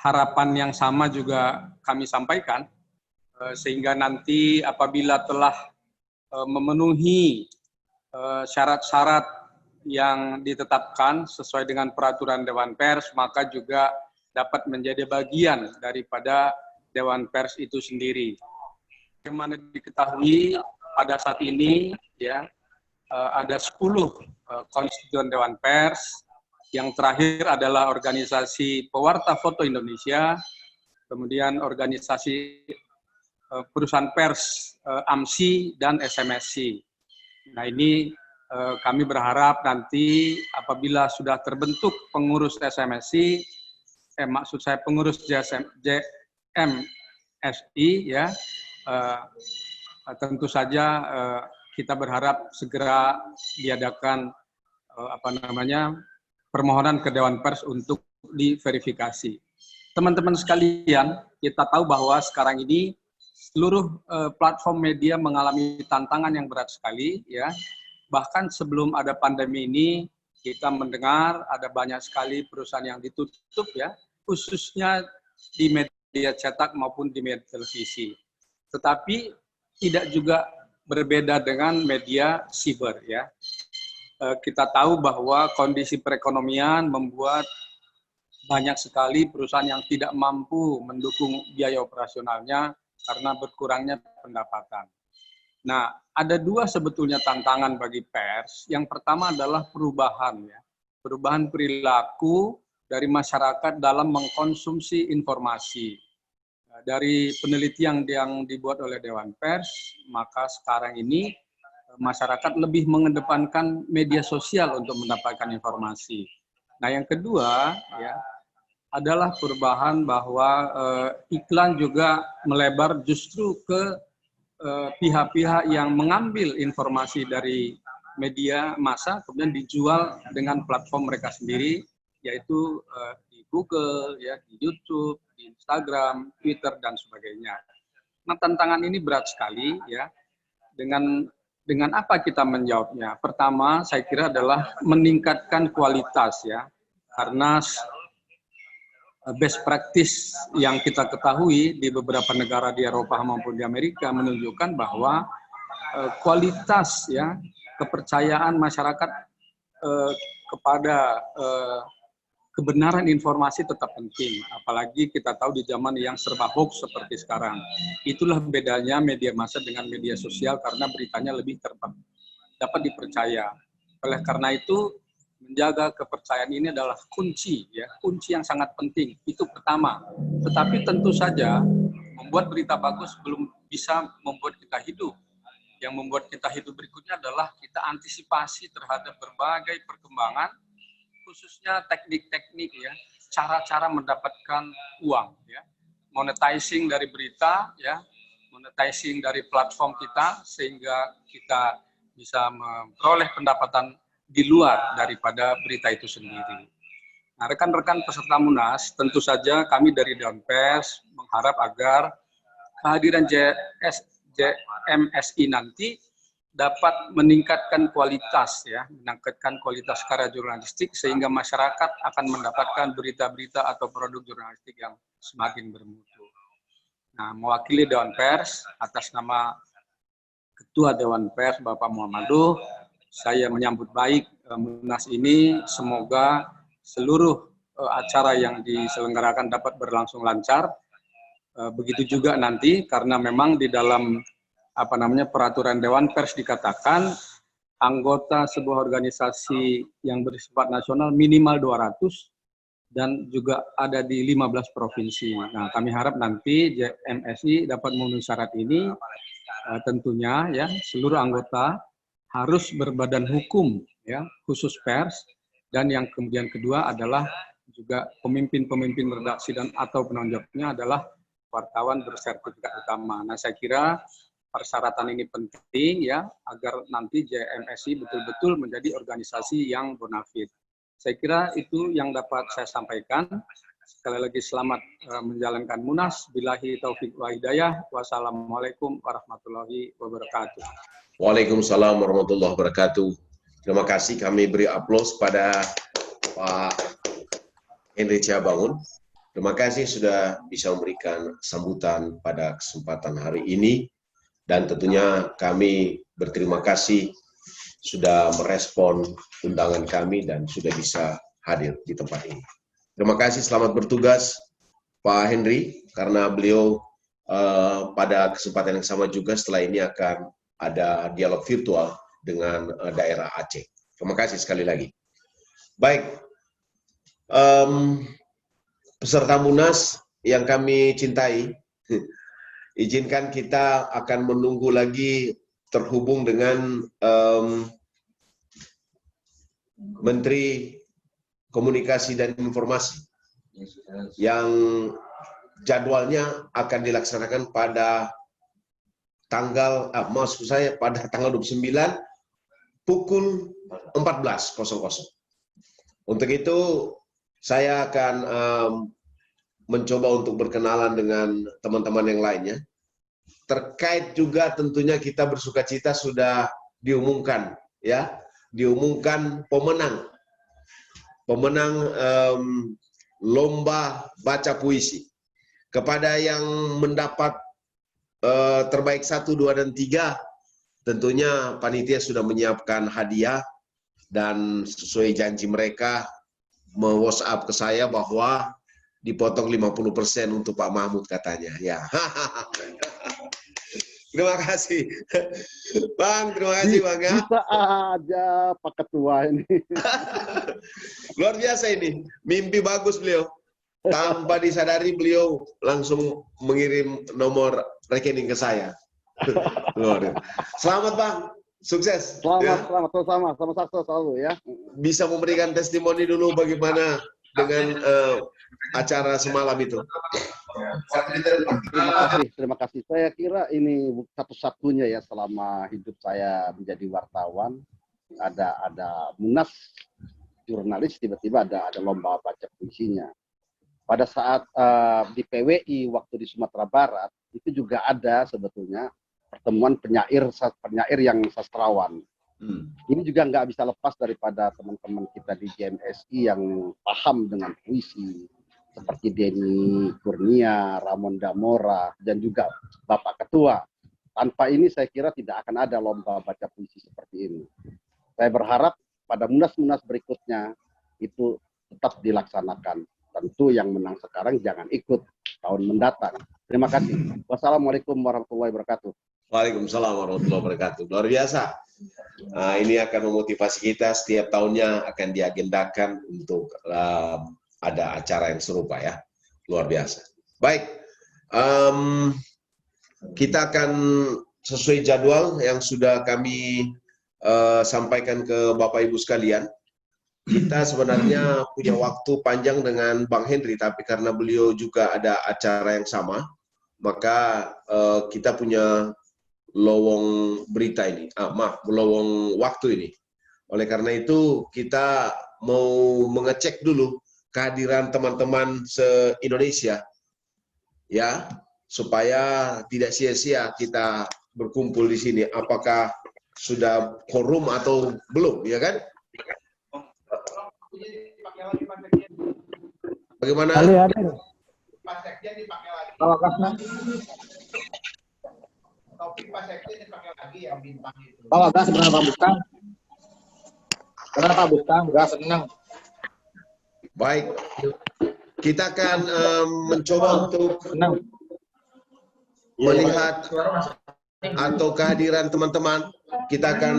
Speaker 14: harapan yang sama juga kami sampaikan, sehingga nanti apabila telah memenuhi syarat-syarat yang ditetapkan sesuai dengan peraturan Dewan Pers, maka juga dapat menjadi bagian daripada Dewan Pers itu sendiri. Bagaimana diketahui pada saat ini, ya, ada 10 konstituen Dewan Pers. Yang terakhir adalah organisasi Pewarta Foto Indonesia, kemudian organisasi perusahaan pers AMSI dan SMSI. Nah, ini kami berharap nanti apabila sudah terbentuk pengurus SMSI, maksud saya pengurus JMSI, ya, tentu saja kita berharap segera diadakan permohonan ke Dewan Pers untuk diverifikasi. Teman-teman sekalian, kita tahu bahwa sekarang ini seluruh platform media mengalami tantangan yang berat sekali, ya. Bahkan sebelum ada pandemi ini, kita mendengar ada banyak sekali perusahaan yang ditutup, ya, khususnya di media cetak maupun di media televisi. Tetapi tidak juga berbeda dengan media siber, ya. Kita tahu bahwa kondisi perekonomian membuat banyak sekali perusahaan yang tidak mampu mendukung biaya operasionalnya karena berkurangnya pendapatan. Nah, ada dua sebetulnya tantangan bagi pers. Yang pertama adalah perubahan, ya. perubahan perilaku dari masyarakat dalam mengkonsumsi informasi. Dari penelitian yang dibuat oleh Dewan Pers, maka sekarang ini masyarakat lebih mengedepankan media sosial untuk mendapatkan informasi. Nah, yang kedua ya adalah perubahan bahwa iklan juga melebar justru ke pihak-pihak yang mengambil informasi dari media massa kemudian dijual dengan platform mereka sendiri, yaitu di Google, ya, di YouTube, di Instagram, Twitter dan sebagainya. Nah, tantangan ini berat sekali ya. Dengan apa kita menjawabnya? Pertama, saya kira adalah meningkatkan kualitas ya, karena best practice yang kita ketahui di beberapa negara di Eropa maupun di Amerika menunjukkan bahwa kualitas ya kepercayaan masyarakat kepada kebenaran informasi tetap penting, apalagi kita tahu di zaman yang serba hoax seperti sekarang. Itulah bedanya media massa dengan media sosial karena beritanya lebih dapat dipercaya. Oleh karena itu, menjaga kepercayaan ini adalah kunci, ya, kunci yang sangat penting. Itu pertama. Tetapi tentu saja membuat berita bagus belum bisa membuat kita hidup. Yang membuat kita hidup berikutnya adalah kita antisipasi terhadap berbagai perkembangan, khususnya teknik-teknik ya, cara-cara mendapatkan uang ya, monetizing dari berita ya, monetizing dari platform kita sehingga kita bisa memperoleh pendapatan di luar daripada berita itu sendiri. Nah, rekan-rekan peserta Munas, tentu saja kami dari Dewan Pers mengharap agar kehadiran JMSI nanti dapat meningkatkan kualitas ya, meningkatkan kualitas karya jurnalistik sehingga masyarakat akan mendapatkan berita-berita atau produk jurnalistik yang semakin bermutu. Nah, mewakili Dewan Pers atas nama Ketua Dewan Pers Bapak Muhammaduh, saya menyambut baik Munas ini. Semoga seluruh acara yang diselenggarakan dapat berlangsung lancar. Begitu juga nanti karena memang di dalam peraturan Dewan Pers dikatakan anggota sebuah organisasi yang bersifat nasional minimal 200 dan juga ada di 15 provinsi. Nah, kami harap nanti JMSI dapat memenuhi syarat ini. Tentunya ya seluruh anggota harus berbadan hukum ya, khusus pers, dan yang kemudian kedua adalah juga pemimpin-pemimpin redaksi dan atau penonjolnya adalah wartawan bersertifikat utama. Nah, saya kira persyaratan ini penting ya agar nanti JMSI betul-betul menjadi organisasi yang bonafit. Saya kira itu yang dapat saya sampaikan. Sekali lagi selamat menjalankan Munas. Billahi taufiq wa hidayah. Wassalamualaikum warahmatullahi wabarakatuh.
Speaker 9: Waalaikumsalam warahmatullahi wabarakatuh. Terima kasih, kami beri aplaus pada Pak Henry Ciabangun. Terima kasih sudah bisa memberikan sambutan pada kesempatan hari ini. Dan tentunya kami berterima kasih sudah merespon undangan kami dan sudah bisa hadir di tempat ini. Terima kasih, selamat bertugas Pak Henry, karena beliau pada kesempatan yang sama juga setelah ini akan ada dialog virtual dengan daerah Aceh. Terima kasih sekali lagi. Baik, peserta Munas yang kami cintai, izinkan kita akan menunggu lagi terhubung dengan Menteri Komunikasi dan Informasi yang jadwalnya akan dilaksanakan pada tanggal, pada tanggal 29 pukul 14.00. Untuk itu saya akan mencoba untuk berkenalan dengan teman-teman yang lainnya. Terkait juga tentunya kita bersukacita sudah diumumkan ya, diumumkan pemenang lomba baca puisi. Kepada yang mendapat terbaik 1, 2, dan 3, tentunya panitia sudah menyiapkan hadiah dan sesuai janji mereka me-WhatsApp ke saya bahwa dipotong 50% untuk Pak Mahmud katanya. Ya. Terima kasih. Bang, terima kasih Bang ya.
Speaker 12: Bisa aja Pak Ketua ini.
Speaker 9: Luar biasa ini. Mimpi bagus beliau. Tanpa disadari beliau langsung mengirim nomor rekening ke saya. Luar biasa. Selamat Bang. Sukses.
Speaker 12: Selamat sukses selalu ya.
Speaker 9: Bisa memberikan testimoni dulu bagaimana dengan acara semalam itu.
Speaker 12: Terima kasih. Saya kira ini satu-satunya ya selama hidup saya menjadi wartawan. Ada munas jurnalis, tiba-tiba ada lomba baca puisinya. Pada saat di PWI waktu di Sumatera Barat itu juga ada sebetulnya pertemuan penyair yang sastrawan. Ini juga nggak bisa lepas daripada teman-teman kita di JMSI yang paham dengan puisi, seperti Denny Kurnia, Ramon Damora, dan juga Bapak Ketua. Tanpa ini saya kira tidak akan ada lomba baca puisi seperti ini. Saya berharap pada munas-munas berikutnya itu tetap dilaksanakan. Tentu yang menang sekarang jangan ikut tahun mendatang. Terima kasih. Wassalamualaikum warahmatullahi wabarakatuh.
Speaker 9: Waalaikumsalam warahmatullahi wabarakatuh. Luar biasa. Nah, ini akan memotivasi kita setiap tahunnya akan diagendakan untuk ada acara yang serupa ya. Luar biasa. Baik. Kita akan sesuai jadwal yang sudah kami sampaikan ke Bapak Ibu sekalian. Kita sebenarnya punya waktu panjang dengan Bang Henry, tapi karena beliau juga ada acara yang sama, maka kita punya lowong berita ini, lowong waktu ini. Oleh karena itu, kita mau mengecek dulu kehadiran teman-teman se-Indonesia, ya, supaya tidak sia-sia kita berkumpul di sini. Apakah sudah quorum atau belum, ya kan? Bagaimana?
Speaker 15: Pak Sekjen dipakai lagi. Topik Pak Sekjen dipakai lagi yang bintang itu.
Speaker 16: Kalau gas benar Pak Bustang. Kenapa Pak Bustang? Enggak senang.
Speaker 9: Baik. Kita akan mencoba untuk melihat atau kehadiran teman-teman. Kita akan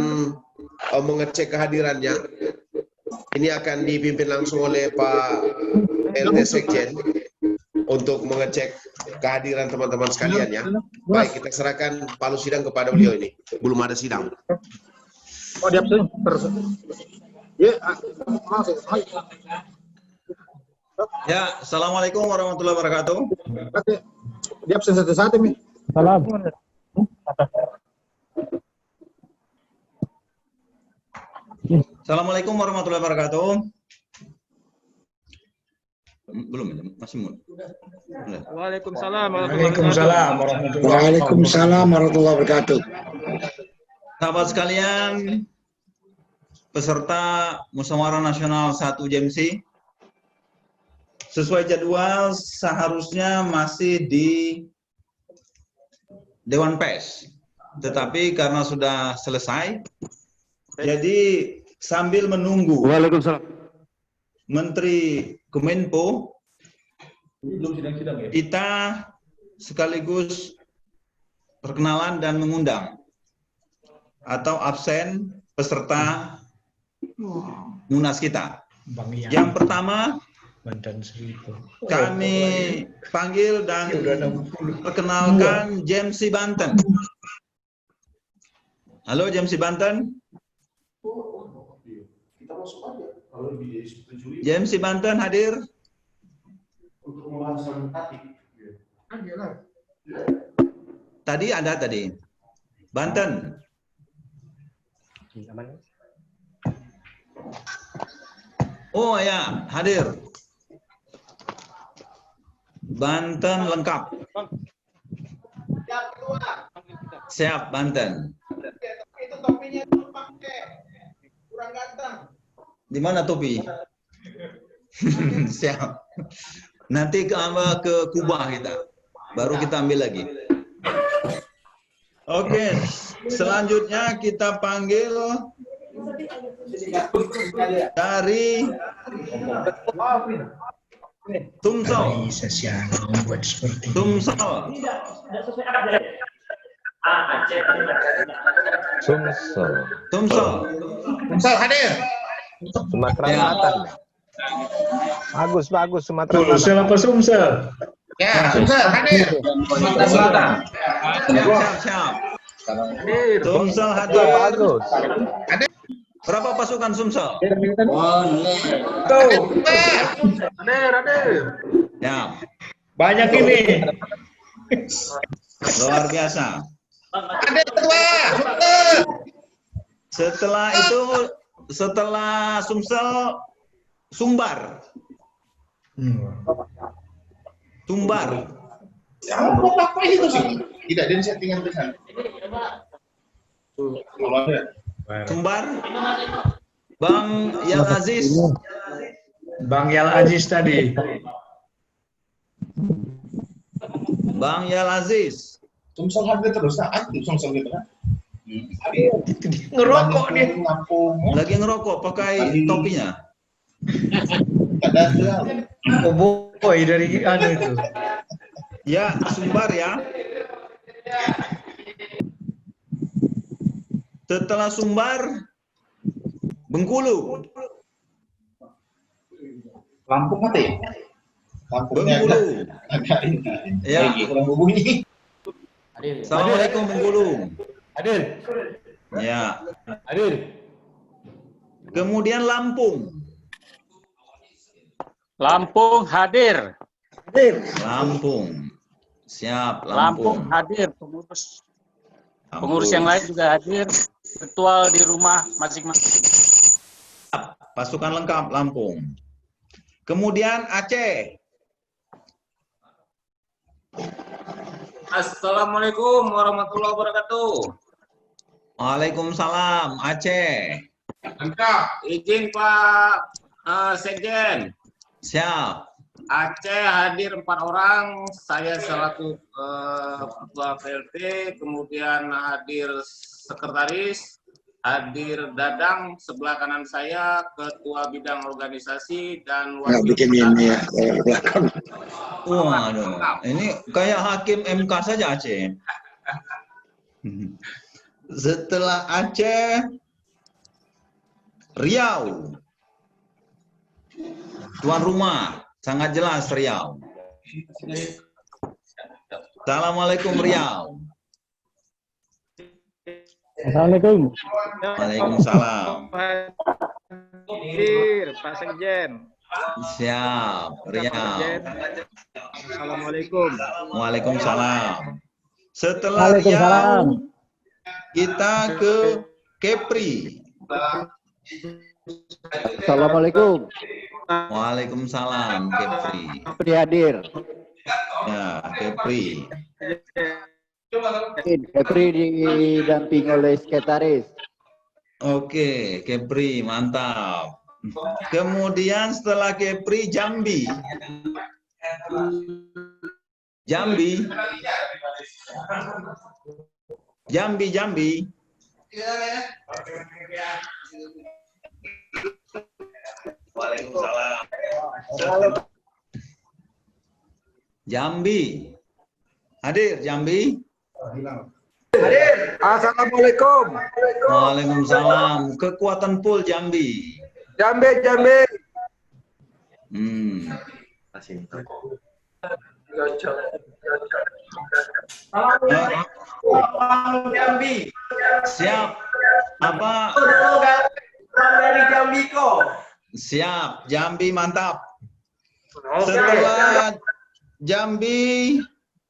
Speaker 9: mengecek kehadirannya. Ini akan dipimpin langsung oleh Pak LT Sekjen untuk mengecek kehadiran teman-teman sekalian ya. Baik, kita serahkan palu sidang kepada beliau ini. Belum ada sidang.
Speaker 16: Oh, di absen terus.
Speaker 17: Ya, assalamualaikum warahmatullahi wabarakatuh.
Speaker 16: Di absen satu-satu nih.
Speaker 17: Salam. Assalamualaikum warahmatullahi wabarakatuh. Belum, masih mau.
Speaker 16: Waalaikumsalam
Speaker 17: warahmatullahi wabarakatuh. Sahabat sekalian, peserta Musyawarah Nasional 1 JMC, sesuai jadwal seharusnya masih di Dewan Pers, tetapi karena sudah selesai, jadi sambil menunggu Menteri Kominfo, kita sekaligus perkenalan dan mengundang atau absen peserta Munas kita. Yang pertama, kami panggil dan perkenalkan JMC Banten. Halo JMC Banten. JMC Banten hadir.
Speaker 11: Untuk pembahasan
Speaker 17: tadi ada tadi. Banten. Oh ya, hadir. Banten lengkap. Siap Banten.
Speaker 15: Itu topinya itu pakai. Kurang ganteng.
Speaker 17: Di mana topi? Siap. Nanti ke Kubah kita. Baru kita ambil lagi. Oke, selanjutnya kita panggil dari Tumsel. Tumsel.
Speaker 18: Sumsel.
Speaker 17: Sumsel.
Speaker 16: Sumsel hadir.
Speaker 18: Sumatera Selatan. Bagus Sumatera Selatan.
Speaker 19: Sumsel apa Sumsel?
Speaker 16: Ya, Sumsel hadir. Sumatera Selatan.
Speaker 17: Siap. Sumsel hadir.
Speaker 18: Bagus.
Speaker 17: Berapa pasukan Sumsel?
Speaker 19: Hadir.
Speaker 17: Ya.
Speaker 19: Banyak ini.
Speaker 17: Luar biasa.
Speaker 16: Hadir ketua. Sumsel.
Speaker 17: Setelah itu, setelah Sumsel, Sumbar. Sumbar.
Speaker 16: Apa itu sih? Tidak ada settingan di sana.
Speaker 17: Sumbar. Bang Yal Aziz.
Speaker 19: Bang Yal Aziz tadi.
Speaker 17: Bang Yal Aziz.
Speaker 16: Sumsel hadir terus, nah aktif Sumsel gitu kan?
Speaker 19: Ngerokok dia.
Speaker 17: Lagi ngerokok pakai topinya.
Speaker 19: Oh boy dari anu itu.
Speaker 17: Ya, Sumbar ya. Setelah Sumbar, Bengkulu.
Speaker 16: Lampung mati.
Speaker 17: Bengkulu. Ya. Assalamualaikum Bengkulu.
Speaker 19: Hadir.
Speaker 17: Ya.
Speaker 19: Hadir.
Speaker 17: Kemudian Lampung.
Speaker 14: Lampung hadir.
Speaker 17: Lampung. Siap,
Speaker 14: Lampung
Speaker 17: Lampung.
Speaker 14: hadir. Pengurus yang lain juga hadir. Virtual di rumah masing-masing.
Speaker 17: Pasukan lengkap Lampung. Kemudian Aceh.
Speaker 7: Assalamualaikum warahmatullahi wabarakatuh.
Speaker 17: Waalaikumsalam Aceh.
Speaker 7: Izin Pak Sekjen.
Speaker 17: Siap.
Speaker 7: Aceh hadir 4 orang, saya selaku ketua PLT, kemudian hadir sekretaris, hadir Dadang sebelah kanan saya, ketua bidang organisasi dan wakil.
Speaker 17: Waduh, ini kayak hakim MK saja Aceh. Setelah Aceh, Riau. Tuan rumah, sangat jelas Riau. Assalamualaikum Riau.
Speaker 20: Assalamualaikum.
Speaker 17: Waalaikumsalam.
Speaker 20: Hadir Pak Sekjen.
Speaker 17: Siap, Riau.
Speaker 20: Assalamualaikum.
Speaker 17: Waalaikumsalam. Setelah Riau, kita ke Kepri.
Speaker 12: Assalamualaikum.
Speaker 17: Waalaikumsalam, Kepri.
Speaker 12: Kepri hadir.
Speaker 17: Ya, Kepri.
Speaker 12: Kepri didampingi oleh sekretaris.
Speaker 17: Oke, Kepri, mantap. Kemudian setelah Kepri, Jambi. Jambi. Jambi, Jambi. Waalaikumsalam. Jambi. Hadir Jambi?
Speaker 20: Hadir. Assalamualaikum.
Speaker 17: Waalaikumsalam. Kekuatan pool Jambi.
Speaker 20: Jambi.
Speaker 17: Jambi. Siap. Apa?
Speaker 20: Dari Jambi kok.
Speaker 17: Siap. Jambi mantap. Setelah Jambi,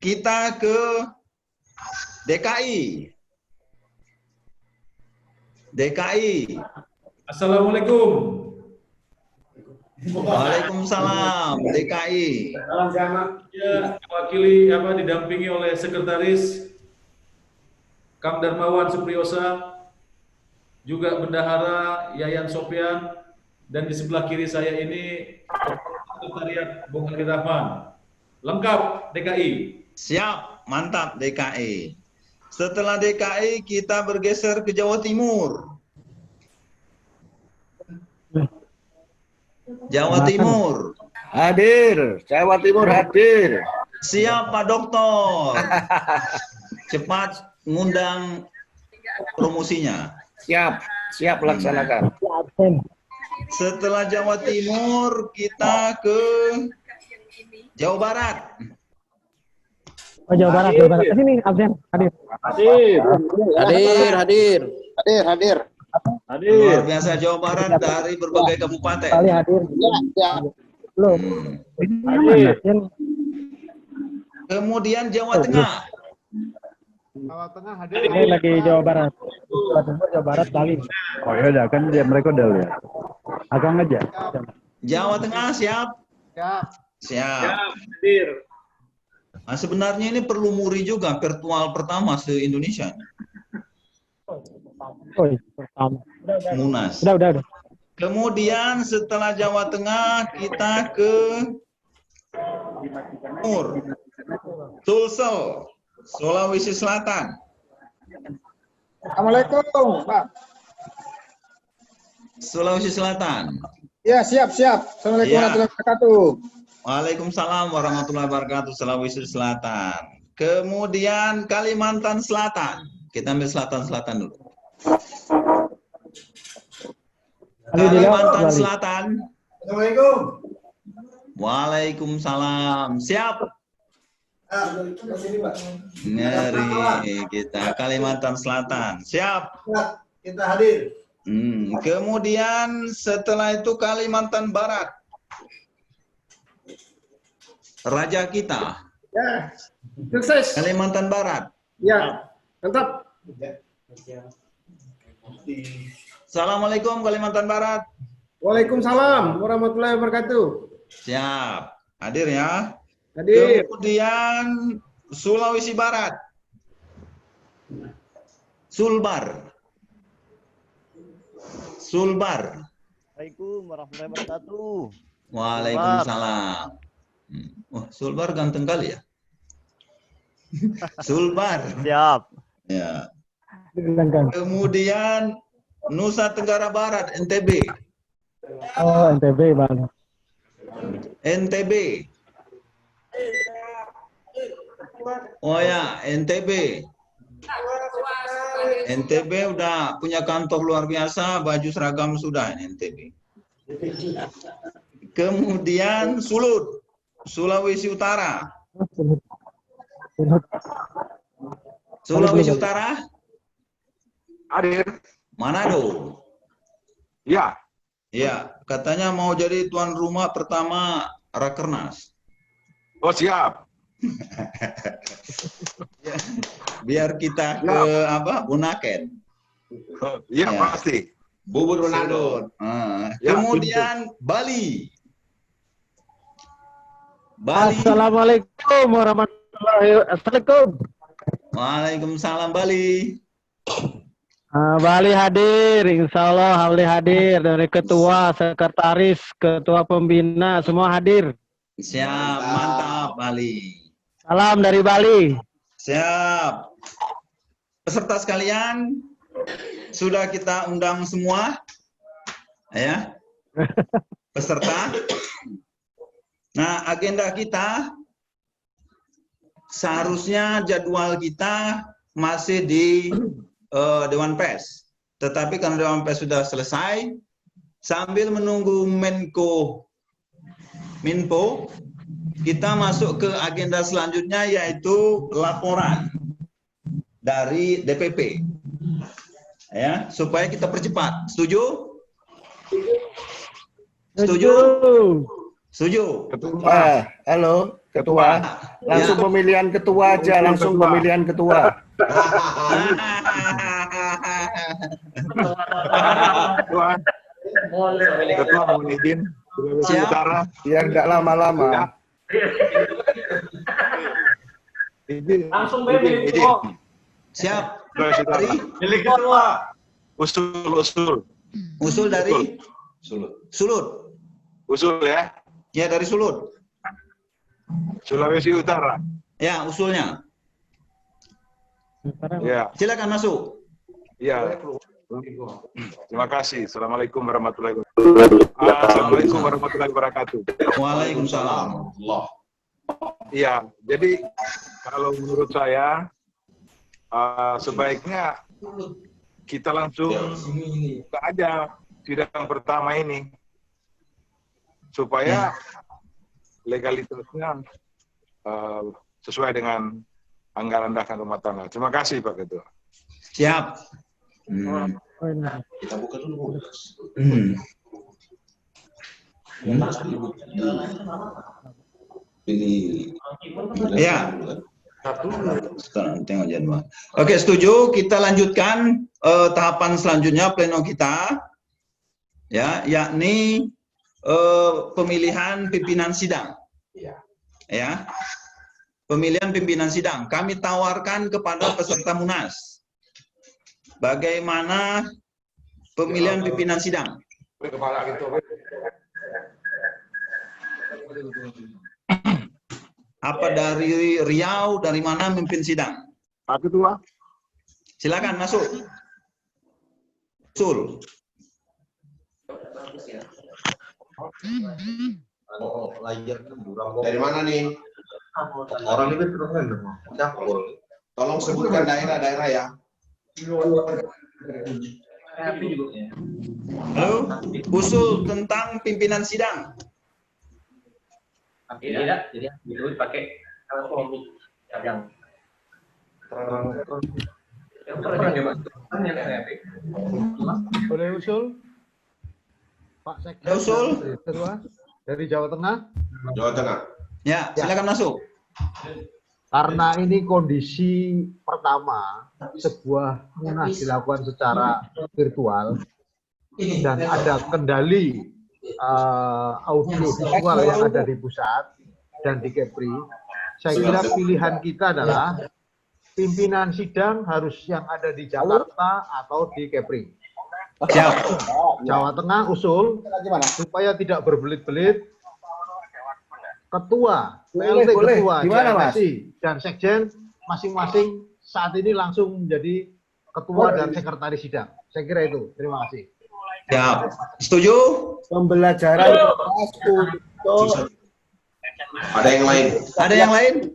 Speaker 17: kita ke DKI. DKI.
Speaker 1: Assalamualaikum.
Speaker 17: Waalaikumsalam. DKI.
Speaker 1: Salam sehat. Ya, wakili didampingi oleh sekretaris Kang Darmawan Supriyosa, juga bendahara Yayan Sofian, dan di sebelah kiri saya ini sekretariat Bung Ali Rahman. Lengkap DKI.
Speaker 17: Siap, mantap DKI. Setelah DKI kita bergeser ke Jawa Timur. Jawa Timur.
Speaker 16: Hadir, Jawa Timur hadir.
Speaker 17: Siap Pak Doktor. Cepat ngundang promosinya.
Speaker 16: Siap laksanakan.
Speaker 17: Setelah Jawa Timur, kita ke Jawa Barat.
Speaker 21: Oh, Jawa Barat. Sini absen, hadir.
Speaker 17: Hadir. Luar biasa Jawa Barat dari berbagai kabupaten.
Speaker 21: Kali hadir. Belum.
Speaker 17: Kemudian Jawa Tengah.
Speaker 11: Jawa Tengah hadir.
Speaker 21: Ini lagi Jawa Barat. Jawa Timur, Jawa Barat, Bali.
Speaker 22: Oh ya udah kan mereka udah lihat. Akang aja.
Speaker 17: Jawa Tengah siap? Siap.
Speaker 4: Hadir.
Speaker 17: Nah, sebenarnya ini perlu muri juga virtual pertama se-Indonesia.
Speaker 21: Oh, pertama.
Speaker 17: Munas.
Speaker 21: Udah.
Speaker 17: Kemudian setelah Jawa Tengah kita ke Timur. Sulsel, Sulawesi Selatan.
Speaker 16: Assalamualaikum, Pak.
Speaker 17: Sulawesi Selatan.
Speaker 16: Ya, siap. Assalamualaikum warahmatullahi wabarakatuh.
Speaker 17: Waalaikumsalam warahmatullahi wabarakatuh, Sulawesi Selatan. Kemudian Kalimantan Selatan. Kita ambil selatan dulu. Kalimantan Selatan.
Speaker 11: Assalamualaikum.
Speaker 17: Waalaikumsalam. Siap. Ngeri kita Kalimantan Selatan. Siap.
Speaker 11: Kita hadir.
Speaker 17: Kemudian setelah itu Kalimantan Barat. Raja kita.
Speaker 11: Ya. Sukses.
Speaker 17: Kalimantan Barat.
Speaker 11: Ya. Mantap.
Speaker 17: Assalamualaikum Kalimantan Barat.
Speaker 11: Waalaikumsalam warahmatullahi wabarakatuh.
Speaker 17: Siap. Hadir ya.
Speaker 11: Hadir.
Speaker 17: Kemudian Sulawesi Barat. Sulbar.
Speaker 2: Assalamualaikum warahmatullahi wabarakatuh.
Speaker 17: Waalaikumsalam. Wah, Sulbar ganteng kali ya. Sulbar.
Speaker 2: Siap.
Speaker 17: Ya. Kemudian Nusa Tenggara Barat, NTB.
Speaker 21: Oh, NTB, Bang.
Speaker 17: NTB. Oh ya, NTB. NTB udah punya kantor luar biasa, baju seragam sudah NTB. Kemudian Sulut, Sulawesi Utara. Sulawesi Utara.
Speaker 13: Hadir.
Speaker 17: Manado.
Speaker 13: Ya.
Speaker 17: Ya, katanya mau jadi tuan rumah pertama Rakernas.
Speaker 13: Oh, siap.
Speaker 17: Biar kita ke Bunaken.
Speaker 13: Iya, pasti.
Speaker 17: Bubur Manado.
Speaker 13: Ya,
Speaker 17: Kemudian Bali.
Speaker 21: Assalamualaikum warahmatullahi wabarakatuh.
Speaker 17: Waalaikumsalam Bali.
Speaker 21: Bali hadir, insya Allah hadir dari ketua, sekretaris, ketua pembina, semua hadir.
Speaker 17: Siap, mantap Bali.
Speaker 21: Salam dari Bali.
Speaker 17: Siap. Peserta sekalian, sudah kita undang semua, ya, peserta. Nah, agenda kita, seharusnya jadwal kita masih di Dewan Pers. Tetapi karena Dewan Pers sudah selesai, sambil menunggu Minpo, kita masuk ke agenda selanjutnya yaitu laporan dari DPP. Ya, supaya kita percepat. Setuju? Setuju? Setuju?
Speaker 16: Halo, Ketua. Langsung pemilihan ketua aja, langsung pemilihan ketua.
Speaker 13: Ketua mohon izin. Sulawesi Utara.
Speaker 16: Biar nggak lama-lama.
Speaker 4: Langsung milih ketua.
Speaker 17: Siap.
Speaker 13: Dari
Speaker 4: Milih ketua.
Speaker 13: Usul
Speaker 17: dari Sulut.
Speaker 13: Usul ya.
Speaker 17: Ya, dari Sulut.
Speaker 13: Sulawesi Utara.
Speaker 17: Ya, usulnya.
Speaker 13: Ya.
Speaker 17: Silakan masuk.
Speaker 13: Ya. Terima kasih. Assalamualaikum warahmatullahi wabarakatuh. Assalamualaikum warahmatullahi wabarakatuh.
Speaker 17: Waalaikumsalam.
Speaker 13: Iya, jadi kalau menurut saya sebaiknya kita langsung buka aja sidang pertama ini supaya legalitasnya sesuai dengan anggaran dasar rumah tangga. Terima kasih Pak Ketua.
Speaker 17: Siap.
Speaker 9: Kita buka dulu.
Speaker 17: Ya. Sekarang tengok jadwal. Oke, setuju. Kita lanjutkan tahapan selanjutnya pleno kita, ya, yakni pemilihan pimpinan sidang. Ya, pemilihan pimpinan sidang. Kami tawarkan kepada peserta Munas bagaimana pemilihan pimpinan sidang. Apa dari Riau, dari mana memimpin sidang?
Speaker 13: Pak Ketua.
Speaker 17: Silakan masuk. Usul.
Speaker 9: Dari mana nih?
Speaker 10: Orang ini terus
Speaker 9: Tolong sebutkan daerah-daerah ya.
Speaker 17: Halo, usul tentang pimpinan sidang.
Speaker 20: Tidak, jadi itu dipakai yang
Speaker 11: Boleh usul? Pak Sekjen.
Speaker 17: Usul.
Speaker 11: Ketua dari Jawa Tengah.
Speaker 9: Jawa Tengah.
Speaker 17: Ya, silakan masuk.
Speaker 11: Karena ini kondisi pertama sebuah munas dilakukan secara virtual dan ada kendali audio visual yang ada di pusat dan di Kepri, saya kira pilihan kita adalah pimpinan sidang harus yang ada di Jakarta atau di Kepri. Jawa Tengah usul supaya tidak berbelit-belit, ketua, PLT ketua, JMSI dan sekjen masing-masing saat ini langsung menjadi ketua dan sekretaris sidang. Saya kira itu. Terima kasih.
Speaker 17: Ya, setuju?
Speaker 16: Pembelajaran untuk
Speaker 9: ada yang lain.
Speaker 17: Ada yang lain?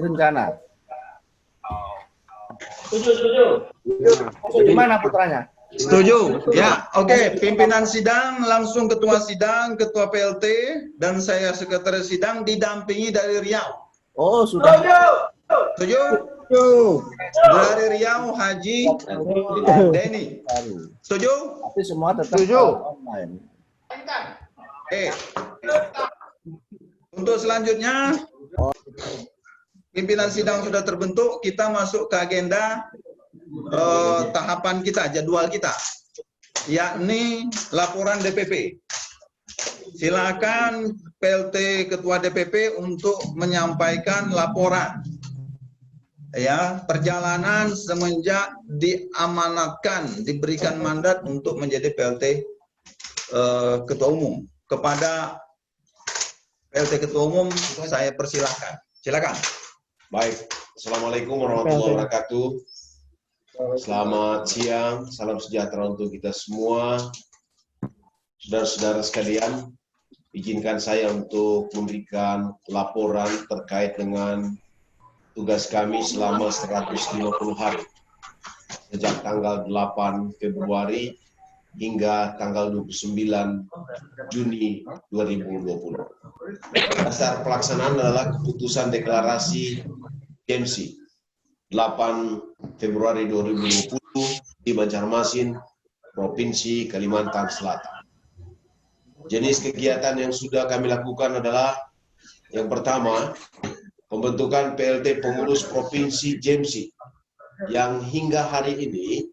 Speaker 16: Rencana.
Speaker 20: Setuju.
Speaker 16: Gimana putranya?
Speaker 17: Setuju. Ya, oke. Pimpinan sidang langsung ketua sidang, ketua PLT, dan saya sekretaris sidang didampingi dari Riau.
Speaker 16: Oh, sudah.
Speaker 17: Setuju? Dari Riau Haji Denny. Setuju?
Speaker 16: Tapi semua tetap online.
Speaker 17: Untuk selanjutnya, pimpinan sidang sudah terbentuk, kita masuk ke agenda tahapan kita, jadwal kita, yakni laporan DPP. Silakan PLT Ketua DPP untuk menyampaikan laporan ya perjalanan semenjak diamanatkan, diberikan mandat untuk menjadi PLT Ketua Umum. Kepada PLT Ketua Umum saya persilahkan. Silakan.
Speaker 9: Baik. Assalamualaikum warahmatullahi wabarakatuh. Selamat siang, salam sejahtera untuk kita semua. Saudara-saudara sekalian, izinkan saya untuk memberikan laporan terkait dengan tugas kami selama 150 hari sejak tanggal 8 Februari hingga tanggal 29 Juni 2020. Dasar pelaksanaan adalah keputusan deklarasi JMSI 8 Februari 2020 di Banjarmasin, Provinsi Kalimantan Selatan. Jenis kegiatan yang sudah kami lakukan adalah yang pertama, pembentukan PLT Pengurus Provinsi JMSI yang hingga hari ini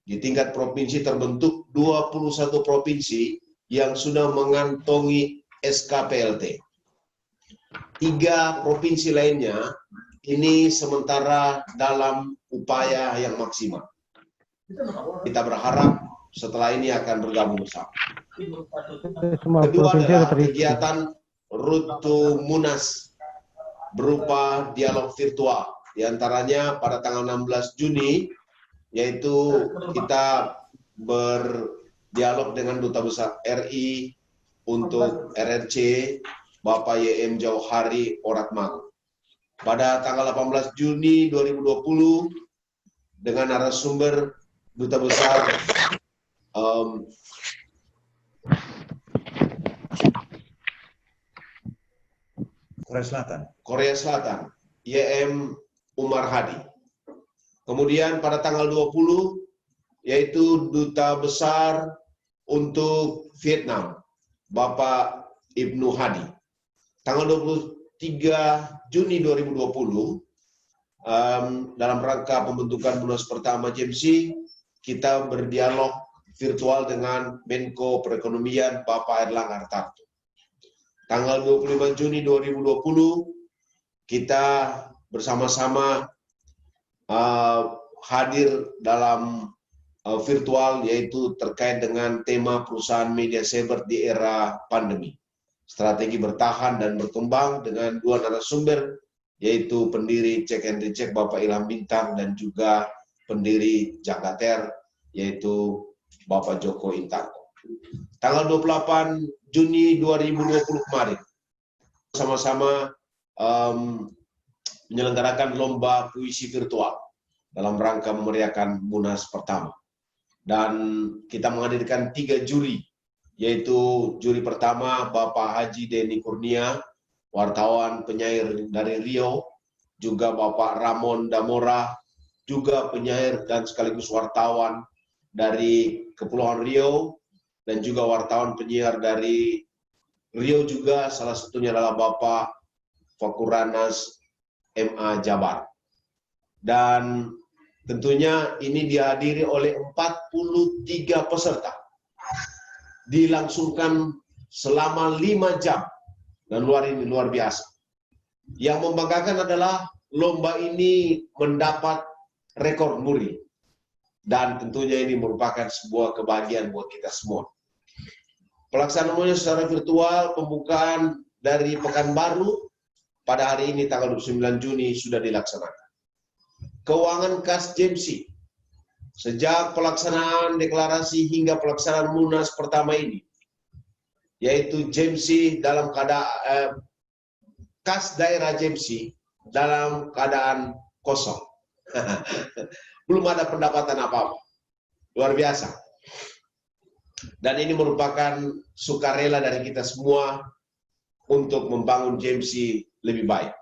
Speaker 9: di tingkat provinsi terbentuk 21 provinsi yang sudah mengantongi SK PLT. 3 provinsi lainnya ini sementara dalam upaya yang maksimal. Kita berharap setelah ini akan bergabung bersama. Kedua adalah kegiatan Rutu Munas berupa dialog virtual. Di antaranya pada tanggal 16 Juni, yaitu kita berdialog dengan Duta Besar RI untuk RRC, Bapak YM Jauhari Oratmangun. Pada tanggal 18 Juni 2020, dengan narasumber Duta Besar Korea Selatan, YM Umar Hadi. Kemudian pada tanggal 20 yaitu Duta Besar untuk Vietnam, Bapak Ibnu Hadi. Tanggal 23 Juni 2020 dalam rangka pembentukan Munas pertama JMC, kita berdialog virtual dengan Menko Perekonomian Bapak Erlangga Hartarto. Tanggal 25 Juni 2020 kita bersama-sama hadir dalam virtual, yaitu terkait dengan tema perusahaan media cyber di era pandemi. Strategi bertahan dan berkembang dengan dua narasumber, yaitu pendiri Cek and Recheck Bapak Ilham Bintang dan juga pendiri Jagater, yaitu Bapak Joko Intarto. Tanggal 28 Juni 2020 kemarin, sama-sama menyelenggarakan lomba puisi virtual dalam rangka memeriahkan Munas pertama. Dan kita menghadirkan 3 juri, yaitu juri pertama Bapak Haji Denny Kurnia, wartawan penyair dari Riau, juga Bapak Ramon Damora, juga penyair dan sekaligus wartawan dari Kepulauan Riau, dan juga wartawan penyiar dari Riau juga, salah satunya adalah Bapak Fakuranas MA Jabar. Dan tentunya ini dihadiri oleh 43 peserta. Dilangsungkan selama 5 jam. Dan luar biasa. Yang membanggakan adalah lomba ini mendapat rekor muri. Dan tentunya ini merupakan sebuah kebahagiaan buat kita semua. Pelaksanaannya secara virtual, pembukaan dari Pekanbaru pada hari ini tanggal 29 Juni sudah dilaksanakan. Keuangan kas JMC. Sejak pelaksanaan deklarasi hingga pelaksanaan Munas pertama ini, yaitu JMC dalam keadaan kas daerah JMC dalam keadaan kosong. Belum ada pendapatan apa-apa. Luar biasa. Dan ini merupakan sukarela dari kita semua untuk membangun JMC lebih baik.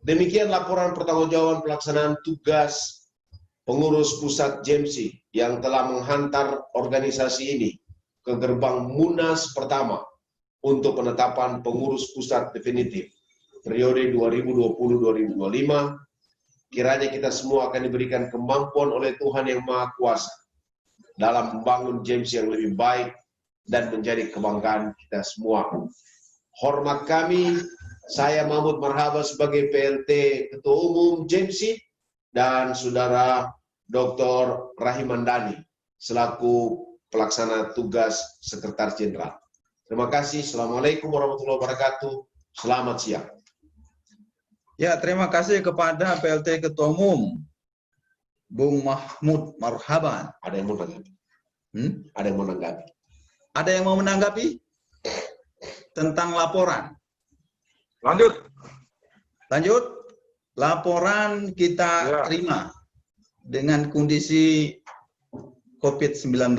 Speaker 9: Demikian laporan pertanggungjawaban pelaksanaan tugas pengurus pusat JMC yang telah menghantar organisasi ini ke gerbang Munas pertama untuk penetapan pengurus pusat definitif periode 2020-2025. Kiranya kita semua akan diberikan kemampuan oleh Tuhan Yang Maha Kuasa dalam membangun JMC yang lebih baik dan menjadi kebanggaan kita semua. Hormat kami, saya Mahmud Marhaba sebagai PLT Ketua Umum JMC dan Saudara Dr. Rahim Mandani selaku pelaksana tugas Sekretaris Jenderal. Terima kasih. Assalamualaikum warahmatullahi wabarakatuh. Selamat siang.
Speaker 17: Ya, terima kasih kepada PLT Ketua Umum, Bung Mahmud Marhaban.
Speaker 9: Ada yang mau menanggapi? Ada yang mau menanggapi?
Speaker 17: Ada yang mau menanggapi tentang laporan?
Speaker 13: Lanjut.
Speaker 17: Lanjut. Laporan kita terima dengan kondisi COVID-19.